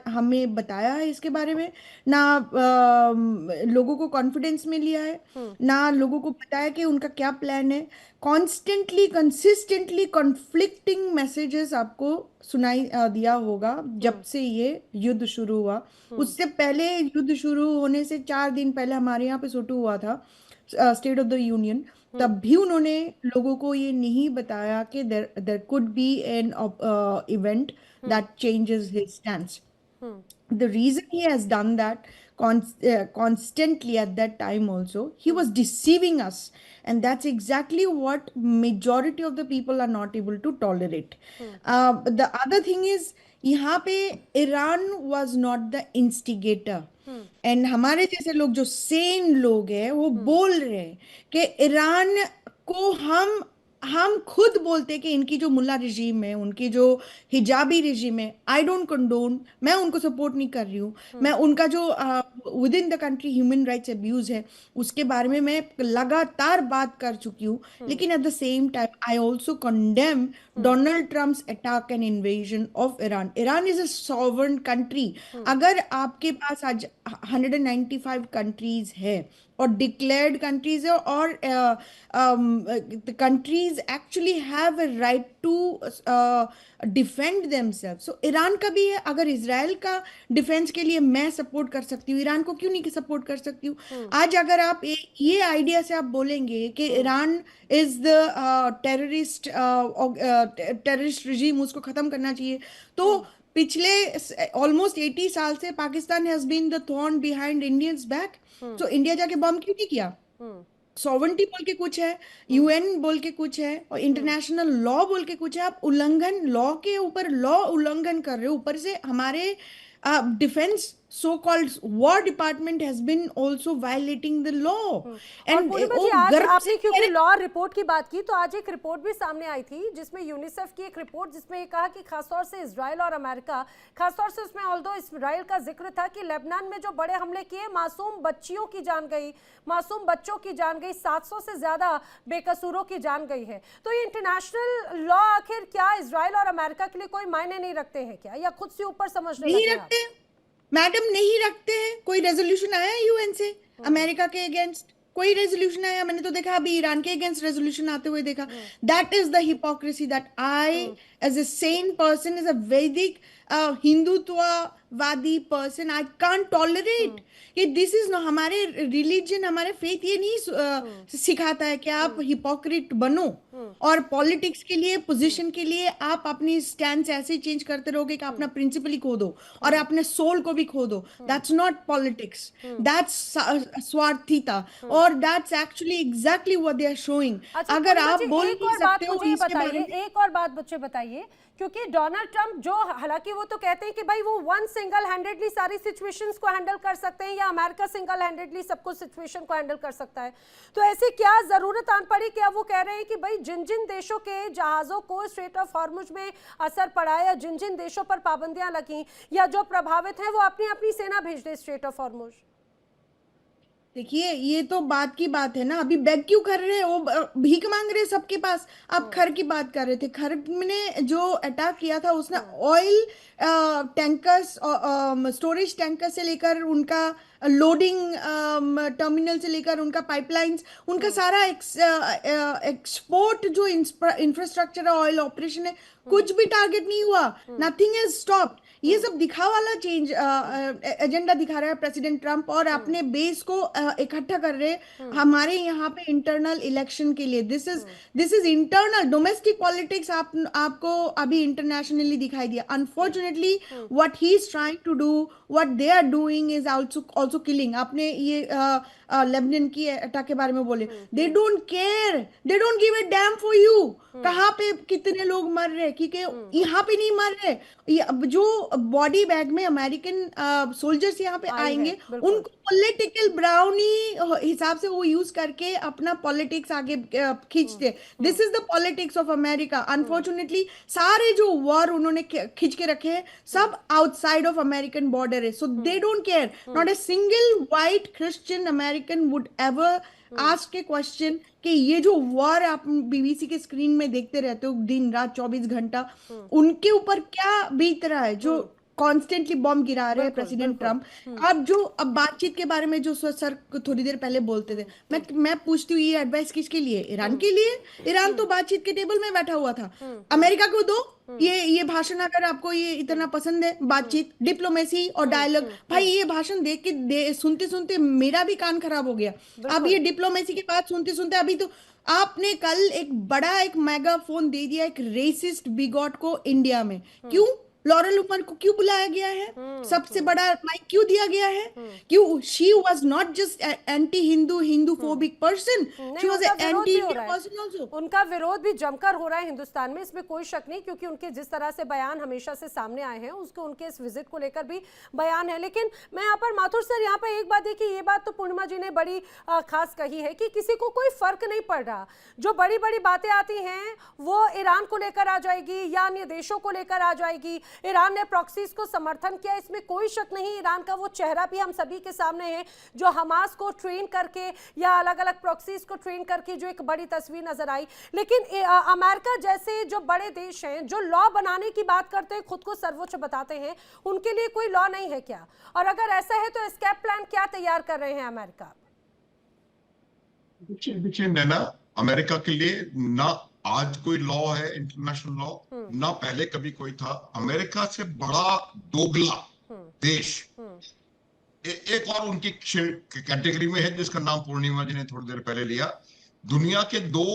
हमें बताया है इसके बारे में, ना लोगों को कॉन्फिडेंस में लिया है, ना लोगों को बताया कि उनका क्या प्लान है। कॉन्स्टेंटली कंसिस्टेंटली कॉन्फ्लिक्टिंग मैसेजेस आपको सुनाई दिया होगा जब से ये युद्ध शुरू हुआ। उससे पहले युद्ध शुरू होने से 4 दिन पहले हमारे यहाँ पे सोटू हुआ था, स्टेट ऑफ द यूनियन, तब भी उन्होंने लोगों को ये नहीं बताया कि there could be an event that changes his stance. The reason he has done that constantly at that time also, he was deceiving us, and that's exactly what majority of the people are not able to tolerate. The other thing is, यहाँ पे Iran was not the instigator, and हमारे जैसे लोग जो सेन लोग हैं वो बोल रहे हैं कि ईरान को हम खुद बोलते हैं कि इनकी जो मुल्ला रिजीम है, उनकी जो हिजाबी रिजीम है, आई डोंट कंडोन, मैं उनको सपोर्ट नहीं कर रही हूँ, मैं उनका जो with in the country human rights abuse है उसके बारे में मैं लगातार बात कर चुकी हूँ, लेकिन at the same time I also condemn Donald Trump's attack and invasion of Iran. Iran is a sovereign country. अगर आपके पास आज 195 कंट्रीज है और डिक्लेयर्ड कंट्रीज है, और countries actually have a right to defend themselves, so Iran का भी है। अगर इसराइल का डिफेंस के लिए मैं सपोर्ट कर सकती हूँ, ईरान को क्यों नहीं सपोर्ट कर सकती हूँ? आज अगर आप ये आइडिया से आप बोलेंगे कि Iran is the terrorist regime, उसको खत्म करना चाहिए, तो पिछले ऑलमोस्ट 80 साल से Pakistan has been the thorn behind Indians back. तो इंडिया जाके बम क्यों नहीं किया? सॉवरेंटी बोल के कुछ है, यूएन बोल के कुछ है, और इंटरनेशनल लॉ बोल के कुछ है। आप उल्लंघन, लॉ के ऊपर लॉ उल्लंघन कर रहे हो। ऊपर से हमारे defence so called war department has been also violating the law, and पूर्णिमा जी, आज आपने क्योंकि लॉ रिपोर्ट की बात की, तो आज एक रिपोर्ट भी सामने आई थी जिसमें यूनिसेफ की एक रिपोर्ट, जिसमें ये कहा कि खासतौर से इजराइल और अमेरिका, खासतौर से उसमें ऑल्दो इजराइल का जिक्र था कि लेबनान में जो बड़े हमले किए, मासूम बच्चियों की जान गई, मासूम बच्चों की जान गई, 700 से ज्यादा बेकसूरों की जान गई है। तो ये इंटरनेशनल लॉ आखिर क्या इजराइल और अमेरिका के लिए कोई मायने नहीं रखते हैं क्या, या खुद से ऊपर समझने लगे हैं? मैडम नहीं रखते हैं। कोई रेजोल्यूशन आया यूएन से अमेरिका के अगेंस्ट? कोई रेजोल्यूशन आया? मैंने तो देखा अभी ईरान के अगेंस्ट रेजोल्यूशन आते हुए देखा। That is the hypocrisy that I as a sane person, as a Vedic हिंदुत्ववादी पर्सन, आई कांट टॉलरेट कि दिस इज नो। हमारे रिलीजन, हमारे फेथ ये नहीं सिखाता है कि आप हिपोक्रेट बनो और पॉलिटिक्स के लिए, पोजीशन के लिए आप अपनी स्टैंड ऐसे चेंज करते रहोगे कि अपना प्रिंसिपल ही खो दो और अपने सोल को भी खो दो। दैट्स नॉट पॉलिटिक्स, दैट्स स्वार्थीता, और that's actually exactly what they are showing. अगर आप बोल नहीं सकते हो इसके बारे में, एक और बात बच्चे बताइए, क्योंकि डोनाल्ड ट्रंप जो, हालांकि वो तो कहते हैं कि भाई वो वन सिंगल हैंडेडली सारी सिचुएशंस को हैंडल कर सकते हैं, या अमेरिका सिंगल हैंडेडली सबको सिचुएशन को हैंडल कर सकता है, तो ऐसी क्या जरूरत आन पड़ी? क्या वो कह रहे हैं कि भाई जिन जिन देशों के जहाजों को स्ट्रेट ऑफ हॉर्मुज में असर पड़ा है, या जिन जिन देशों पर पाबंदियां लगी या जो प्रभावित हैं, वो अपनी अपनी सेना भेज दे स्ट्रेट ऑफ हॉर्मुज? देखिए, ये तो बात की बात है ना। अभी बेग क्यों कर रहे हैं? वो भीख मांग रहे हैं सबके पास। आप खर की बात कर रहे थे। खर ने जो अटैक किया था, उसने ऑयल टैंकर्स, स्टोरेज टैंकर से लेकर उनका लोडिंग टर्मिनल से लेकर उनका पाइपलाइंस, उनका सारा एक्सपोर्ट जो इंफ्रास्ट्रक्चर है, ऑयल ऑपरेशन है, कुछ भी टारगेट नहीं हुआ। Nothing is stopped. ये सब दिखावा वाला चेंज एजेंडा दिखा रहा है प्रेसिडेंट ट्रम्प, और अपने बेस को इकट्ठा कर रहे हैं हमारे यहाँ पे इंटरनल इलेक्शन के लिए। This is internal, domestic politics आपको अभी इंटरनेशनली दिखाई दिया। Unfortunately what he is trying to do, what they are doing is also killing. आपने ये लेबनान की अटैक के बारे में बोले, they don't care, they don't give a damn for you. कहाँ पे कितने लोग मर रहे, क्योंकि यहाँ पे नहीं मर रहे। अब जो बॉडी बैग में अमेरिकन सोल्जर्स यहाँ पे आएंगे, उनको पॉलिटिकल ब्राउनी हिसाब से वो यूज करके अपना पॉलिटिक्स आगे खींचते। This is the politics of America. Unfortunately सारे जो वॉर उन्होंने खींच के रखे हैं सब आउटसाइड ऑफ अमेरिकन बॉर्डर है। So they don't care, not a single white Christian American would ever ask a question कि ये जो वॉर आप बीबीसी के स्क्रीन में देखते रहते हो दिन रात 24 घंटा, उनके ऊपर क्या बीत रहा है जो कॉन्स्टेंटली बॉम्ब गिरा रहे हैं प्रेसिडेंट ट्रम्प। अब बातचीत के बारे में जो सर थोड़ी देर पहले बोलते थे, मैं पूछती हूँ ये एडवाइस किसके लिए? ईरान के लिए। ईरान तो बातचीत के टेबल में बैठा हुआ था। अमेरिका को दो ये भाषण, अगर आपको ये इतना पसंद है बातचीत, डिप्लोमेसी और डायलॉग। भाई ये भाषण देख के सुनते सुनते मेरा भी कान खराब हो गया। अब ये डिप्लोमेसी की बात सुनते सुनते अभी तो आपने कल एक मेगाफोन दे दिया एक रेसिस्ट बिगॉट को इंडिया में। क्यों? लॉरेल उमर को क्यों बुलाया गया है? सबसे बड़ा माइक क्यों दिया गया है? क्यों? She was not just anti Hindu phobic person, she was anti Indian person also. उनका विरोध भी जमकर हो रहा है हिंदुस्तान में, इसमें कोई शक नहीं, क्योंकि उनके जिस तरह से बयान हमेशा से सामने आए हैं, उसको उनके इस विजिट को लेकर भी बयान है। लेकिन मैं यहाँ पर माथुर सर, यहाँ पर एक बात देखिए, ये बात तो पूर्णिमा जी ने बड़ी खास कही है कि किसी को कोई फर्क नहीं पड़ रहा। जो बड़ी बड़ी बातें आती हैं वो ईरान को लेकर आ जाएगी या अन्य देशों को लेकर आ जाएगी। ईरान ने प्रॉक्सीज को समर्थन किया, इसमें कोई शक नहीं। ईरान का वो चेहरा भी हम सभी के सामने है जो हमास को ट्रेन करके या अलग अलग प्रॉक्सीज को ट्रेन करके जो एक बड़ी तस्वीर नजर आई। लेकिन अमेरिका जैसे जो बड़े देश हैं जो लॉ बनाने की बात करते हैं, खुद को सर्वोच्च बताते हैं, उनके लिए कोई लॉ नहीं है क्या? और अगर ऐसा है तो एस्केप प्लान क्या तैयार कर रहे हैं अमेरिका? देखिए नैना, अमेरिका के लिए ना आज कोई लॉ है इंटरनेशनल लॉ, ना पहले कभी कोई था। अमेरिका से बड़ा दोगला देश एक और उनकी कैटेगरी में है जिसका नाम पूर्णिमा जी ने थोड़ी देर पहले लिया। दुनिया के दो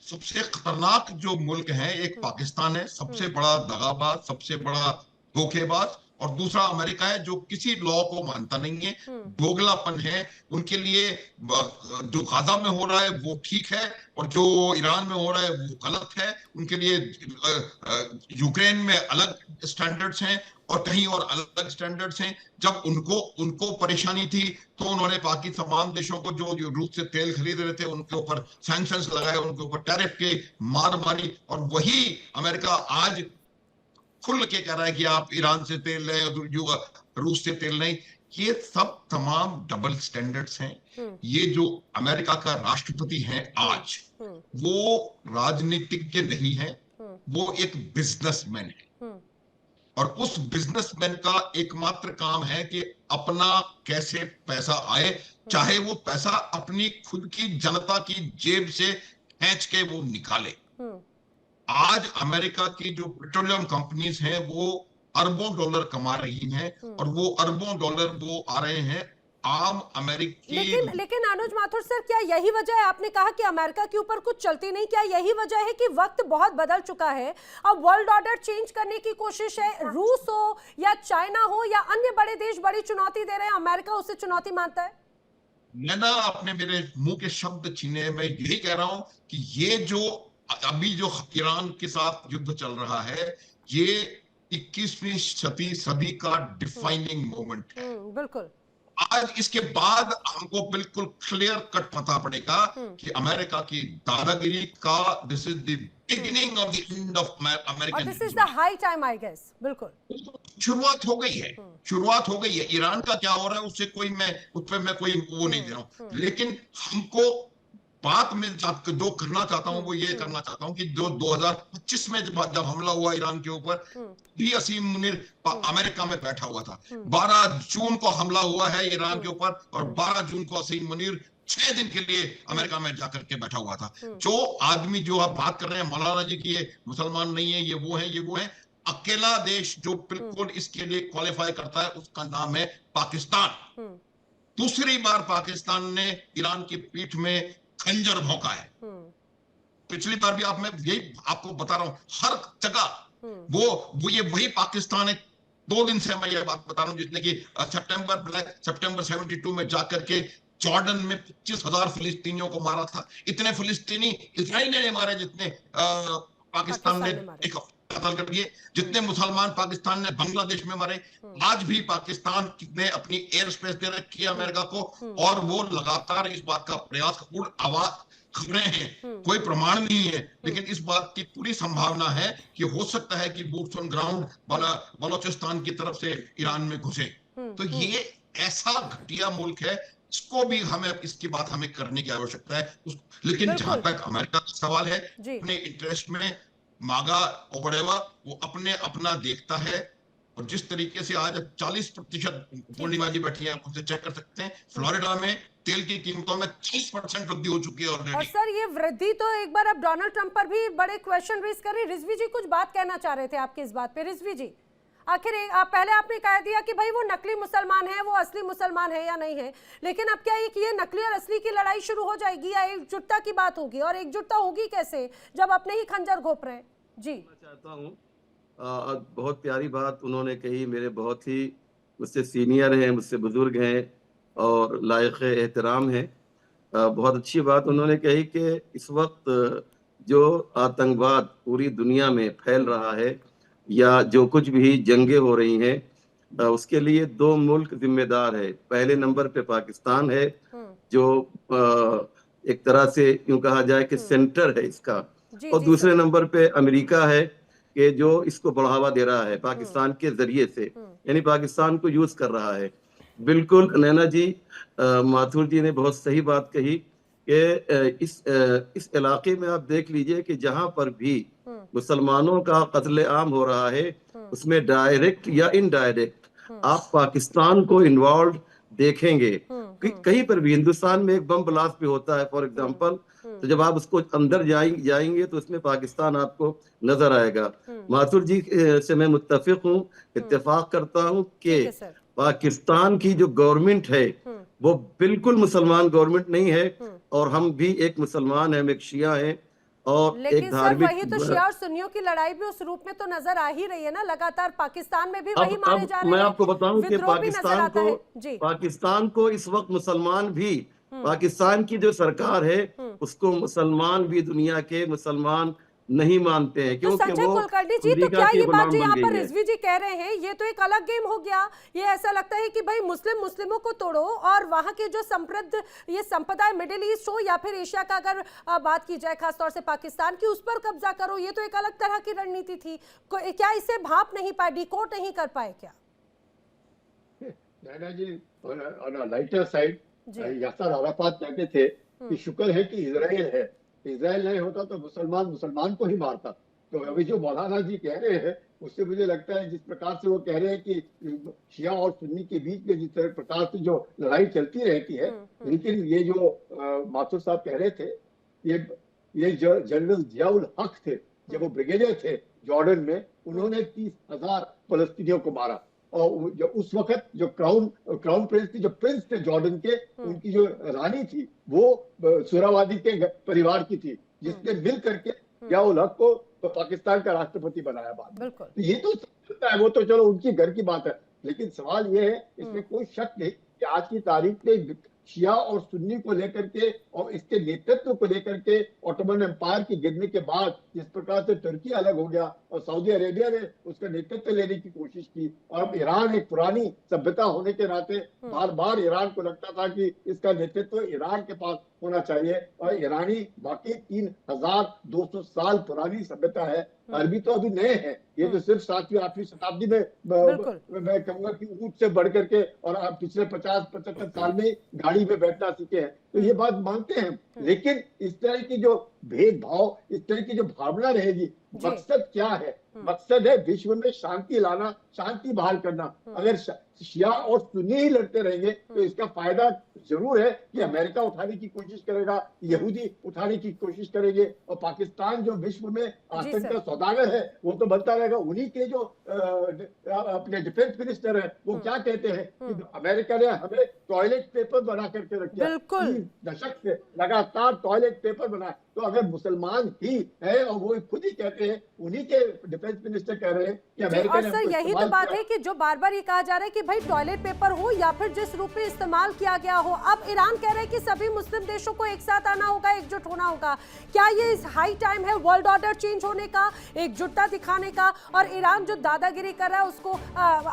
सबसे खतरनाक जो मुल्क हैं, एक पाकिस्तान है सबसे बड़ा दगाबाज, सबसे बड़ा धोखेबाज, और दूसरा अमेरिका है जो किसी लॉ को मानता नहीं है, दोगलापन है। उनके लिए जो गाजा में हो रहा है वो ठीक है और जो ईरान में हो रहा है वो गलत है। उनके लिए यूक्रेन में अलग स्टैंडर्ड्स हैं और कहीं और अलग स्टैंडर्ड्स हैं। जब उनको परेशानी थी तो उन्होंने बाकी तमाम देशों को जो रूस से तेल खरीद रहे थे उनके ऊपर सैंक्शंस लगाए, उनके ऊपर टैरिफ के मार मारी। और वही अमेरिका आज खुल के कह रहा है कि आप ईरान से तेल लें, रूस से तेल नहीं। ये सब तमाम डबल स्टैंडर्ड्स हैं। ये जो अमेरिका का राष्ट्रपति है आज, वो राजनीतिज्ञ नहीं है, वो एक बिजनेसमैन है। और उस बिजनेसमैन का एकमात्र काम है कि अपना कैसे पैसा आए, चाहे वो पैसा अपनी खुद की जनता की जेब से खींच के वो निकाले। आज अमेरिका की जो पेट्रोलियम कंपनीज हैं वो अरबों डॉलर कमा रही हैं और वो अरबों डॉलर वो आ रहे हैं आम अमेरिकी। लेकिन अनुज माथुर सर, क्या यही वजह है? आपने कहा कि अमेरिका के ऊपर कुछ चलती नहीं, क्या यही वजह है कि वक्त बहुत बदल चुका है, अब वर्ल्ड ऑर्डर चेंज करने की कोशिश है? रूस हो या चाइना हो या अन्य बड़े देश बड़ी चुनौती दे रहे हैं, अमेरिका उसे चुनौती मानता है? नैना, आपने मेरे मुंह के शब्द छीने। मैं यही कह रहा हूं कि ये जो अभी जो ईरान के साथ युद्ध चल रहा है, ये 21वीं सदी का डिफाइनिंग मोमेंट है। बिल्कुल। आज इसके बाद हमको बिल्कुल क्लियर कट पता पड़ेगा कि अमेरिका की दादागिरी का this is the beginning of the end of American, this is the high time I guess. बिल्कुल शुरुआत हो गई है, शुरुआत हो गई है। ईरान का क्या हो रहा है उससे कोई मैं कोई वो नहीं दे रहा हूं, लेकिन हमको बात में जो करना चाहता हूं वो ये करना चाहता हूं कि जो 2025 में जब हमला हुआ ईरान के ऊपर, भी असीम मुनीर अमेरिका में बैठा हुआ था। 12 जून को हमला हुआ है ईरान के ऊपर और 12 जून को असीम मुनीर 6 दिन के लिए अमेरिका में जाकर के बैठा हुआ था। जो आदमी जो आप बात कर रहे हैं मौलाना जी की, ये मुसलमान नहीं है, ये वो है। अकेला देश जो बिल्कुल इसके लिए क्वालिफाई करता है उसका नाम है पाकिस्तान। दूसरी बार पाकिस्तान ने ईरान की पीठ में खंजर भोंका है। पिछली बार भी मैं यही आपको बता रहा हूं, हर जगह वो ये वही पाकिस्तान है। 2 दिन से मैं ये बात बता रहा हूं जिसने कि सितंबर 72 में जाकर के जॉर्डन में 25,000 फिलिस्तीनियों को मारा था। इतने फिलिस्तीनी इजराइल ने मारे जितने पाकिस्तान ने एक कत्ल कर दिए, जितने मुसलमान पाकिस्तान ने बांग्लादेश में मारे। आज भी पाकिस्तान ने अपनी एयर स्पेस दे रखी है अमेरिका को, और वो लगातार इस बात का प्रयास, खबरें हैं, कोई प्रमाण नहीं है, लेकिन इस बात की पूरी संभावना है कि हो सकता है कि बूट्स ऑन ग्राउंड बलोचिस्तान की तरफ से ईरान में घुसे। तो ये ऐसा घटिया मुल्क है, इसको भी इसकी बात हमें करने की आवश्यकता है। लेकिन जहां तक अमेरिका का सवाल है, अपने इंटरेस्ट में मागा ओबड़ेवा वो अपना देखता है, और जिस तरीके से आज 40% पूर्णिमा जी बैठी है, आप उनसे चेक कर सकते हैं, फ्लोरिडा में तेल की कीमतों में 30% वृद्धि हो चुकी है ऑलरेडी। और सर ये वृद्धि तो एक बार अब डोनाल्ड ट्रंप पर भी बड़े क्वेश्चन रेज कर रही। रिजवी जी कुछ बात कहना चाह रहे थे आपके इस बात पे। रिजवी जी, आखिर पहले आपने कह दिया कि भाई वो नकली मुसलमान है, वो असली मुसलमान है या नहीं है, लेकिन अब क्या ये नकली और असली की लड़ाई शुरू हो जाएगी, या एकजुटता की बात होगी? और एकजुटता होगी कैसे जब अपने ही खंजर घोंप रहे हैं? जी मैं चाहता हूँ, बहुत प्यारी बात उन्होंने कही, मेरे बहुत ही मुझसे सीनियर हैं, मुझसे बुजुर्ग हैं और लायक एहतराम हैं। बहुत अच्छी बात उन्होंने कही कि इस वक्त जो आतंकवाद पूरी दुनिया में फैल रहा है, या जो कुछ भी जंगें हो रही हैं, उसके लिए दो मुल्क जिम्मेदार है। पहले नंबर पे पाकिस्तान है, जो एक तरह से यूं कहा जाए कि सेंटर है इसका, और दूसरे नंबर पे अमेरिका है कि जो इसको बढ़ावा दे रहा है पाकिस्तान के जरिए से, यानी पाकिस्तान को यूज कर रहा है। बिल्कुल नैना जी, माथुर जी ने बहुत सही बात कही कि इस इलाके में आप देख लीजिए कि जहां पर भी मुसलमानों का कत्ले आम हो रहा है, उसमें डायरेक्ट या इनडायरेक्ट आप पाकिस्तान को इन्वॉल्व देखेंगे। कहीं पर भी हिंदुस्तान में एक बम ब्लास्ट भी होता है फॉर एग्जांपल, तो जब आप उसको अंदर जाएंगे तो उसमें पाकिस्तान आपको नजर आएगा। माथुर जी से मैं मुत्तफिक हूँ, इत्तेफाक करता हूँ कि पाकिस्तान की जो गवर्नमेंट है वो बिल्कुल मुसलमान गवर्नमेंट नहीं है, और हम भी एक मुसलमान हैं, हम एक शिया हैं, और लेकिन एक धार्मिक। वही तो शिया और सुन्नियों की लड़ाई भी उस रूप में तो नजर आ ही रही है ना लगातार। पाकिस्तान में भी वही मारे जा रहे हैं। मैं आपको बताऊं कि पाकिस्तान को इस वक्त मुसलमान भी, पाकिस्तान की जो सरकार है उसको मुसलमान भी दुनिया के मुसलमान नहीं मानते हैं, क्योंकि तो वो कुलकर्णी जी, तो क्या ये बात जो यहाँ पर रिजवी जी कह रहे हैं, ये तो एक अलग गेम हो गया। ये ऐसा लगता है कि भाई मुस्लिमों को तोड़ो, और वहां के जो समृद्ध ये संपदा मिडिल ईस्ट हो या फिर एशिया का अगर बात की जाए खासतौर से पाकिस्तान की, उस पर कब्जा करो। ये तो एक अलग तरह की रणनीति थी। क्या इसे भाप नहीं पाए, डिकोड नहीं कर पाए क्या? Naina ji, on lighter side, Yasser Arafat कहते थे कि शुक्र है कि इजराइल है, इजराइल नहीं होता तो मुसलमान को ही मारता। तो अभी जो मौलाना जी कह रहे हैं, उससे मुझे लगता है जिस प्रकार से वो कह रहे हैं कि शिया और सुन्नी के बीच में जिस प्रकार से जो लड़ाई चलती रहती है, लेकिन ये जो माथुर साहब कह रहे थे, ये जनरल जियाउल हक थे, जब वो ब्रिगेडियर थे जॉर्डन में, उन्होंने 30,000 फलस्तीनियों को मारा। और जो उस वक्त जो क्राउन प्रिंस थी, जो प्रिंस थे जॉर्डन के, उनकी जो रानी थी वो सुहरावादी के परिवार की थी, जिसने मिल करके जियाउल हक को तो पाकिस्तान का राष्ट्रपति बनाया बाद में। तो ये तो चलता है, वो तो चलो उनकी घर की बात है, लेकिन सवाल ये है, इसमें कोई शक नहीं कि आज की तारीख में शिया और सुन्नी को लेकर के और इसके नेतृत्व को लेकर के ऑटोमन एम्पायर की गिरने के बाद जिस प्रकार से तुर्की अलग हो गया और सऊदी अरेबिया ने उसका नेतृत्व लेने की कोशिश की, और अब ईरान एक पुरानी सभ्यता होने के नाते बार बार ईरान को लगता था कि इसका नेतृत्व ईरान के पास होना चाहिए, और ईरानी बाकी 3200 साल पुरानी सभ्यता है। अरबी तो अभी नए हैं, ये तो सिर्फ 7वीं 8वीं शताब्दी में मैं कहूंगा कि ऊंट से बढ़ करके और पिछले 50-75 साल में गाड़ी में बैठना सीखे हैं, तो ये बात मानते हैं। लेकिन इस तरह की जो भेदभाव, इस तरह की जो भावना रहेगी, मकसद क्या है? मकसद है विश्व में शांति लाना, शांति बहाल करना। अगर शिया और सुन्नी ही लड़ते रहेंगे तो इसका फायदा जरूर है कि अमेरिका उठाने की कोशिश करेगा, यहूदी उठाने की कोशिश करेंगे, और पाकिस्तान जो विश्व में आतंक का सौदागर है वो तो बनता रहेगा। उन्हीं के जो अपने डिफेंस मिनिस्टर है वो क्या कहते हैं कि अमेरिका ने हमें टॉयलेट पेपर बना करके रखा, 3 दशक से लगातार टॉयलेट पेपर बनाए। तो अगर मुसलमान ही है, और वो खुद ही कहते हैं, उन्हीं के डिफेंस मिनिस्टर कह रहे हैं कि अमेरिका ने, सर यही तो बात है कि जो बार बार ये कहा जा रहा है कि भाई टॉयलेट पेपर हो या फिर जिस रूप में इस्तेमाल किया गया हो। अब ईरान कह रहे हैं कि सभी मुस्लिम देशों को एक साथ आना होगा, एकजुट होना होगा। क्या ये हाई टाइम है वर्ल्ड ऑर्डर चेंज होने का, एकजुटता दिखाने का, और ईरान जो दादागिरी कर रहा है उसको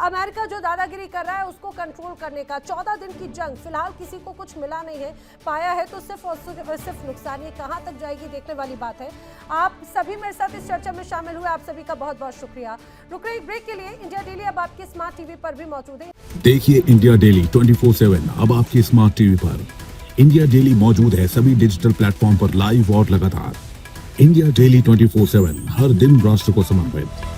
अमेरिका जो दादागिरी कर रहा है उसको कंट्रोल करने का। 14 दिन की जंग, फिलहाल किसी को कुछ मिला नहीं है, पाया है तो सिर्फ और सिर्फ नुकसान। ये कहां तक जाएगी देखने वाली बात है। आप सभी मेरे साथ इस चर्चा में शामिल हुए, आप सभी का बहुत बहुत शुक्रिया। रुक रहे एक ब्रेक के लिए। इंडिया डेली अब आपके स्मार्ट टीवी पर भी मौजूद है। देखिए इंडिया डेली 24/7 अब आपके स्मार्ट टीवी पर। इंडिया डेली मौजूद है सभी डिजिटल प्लेटफॉर्म पर लाइव और लगातार। इंडिया डेली 24/7 हर दिन राष्ट्र को समर्पित।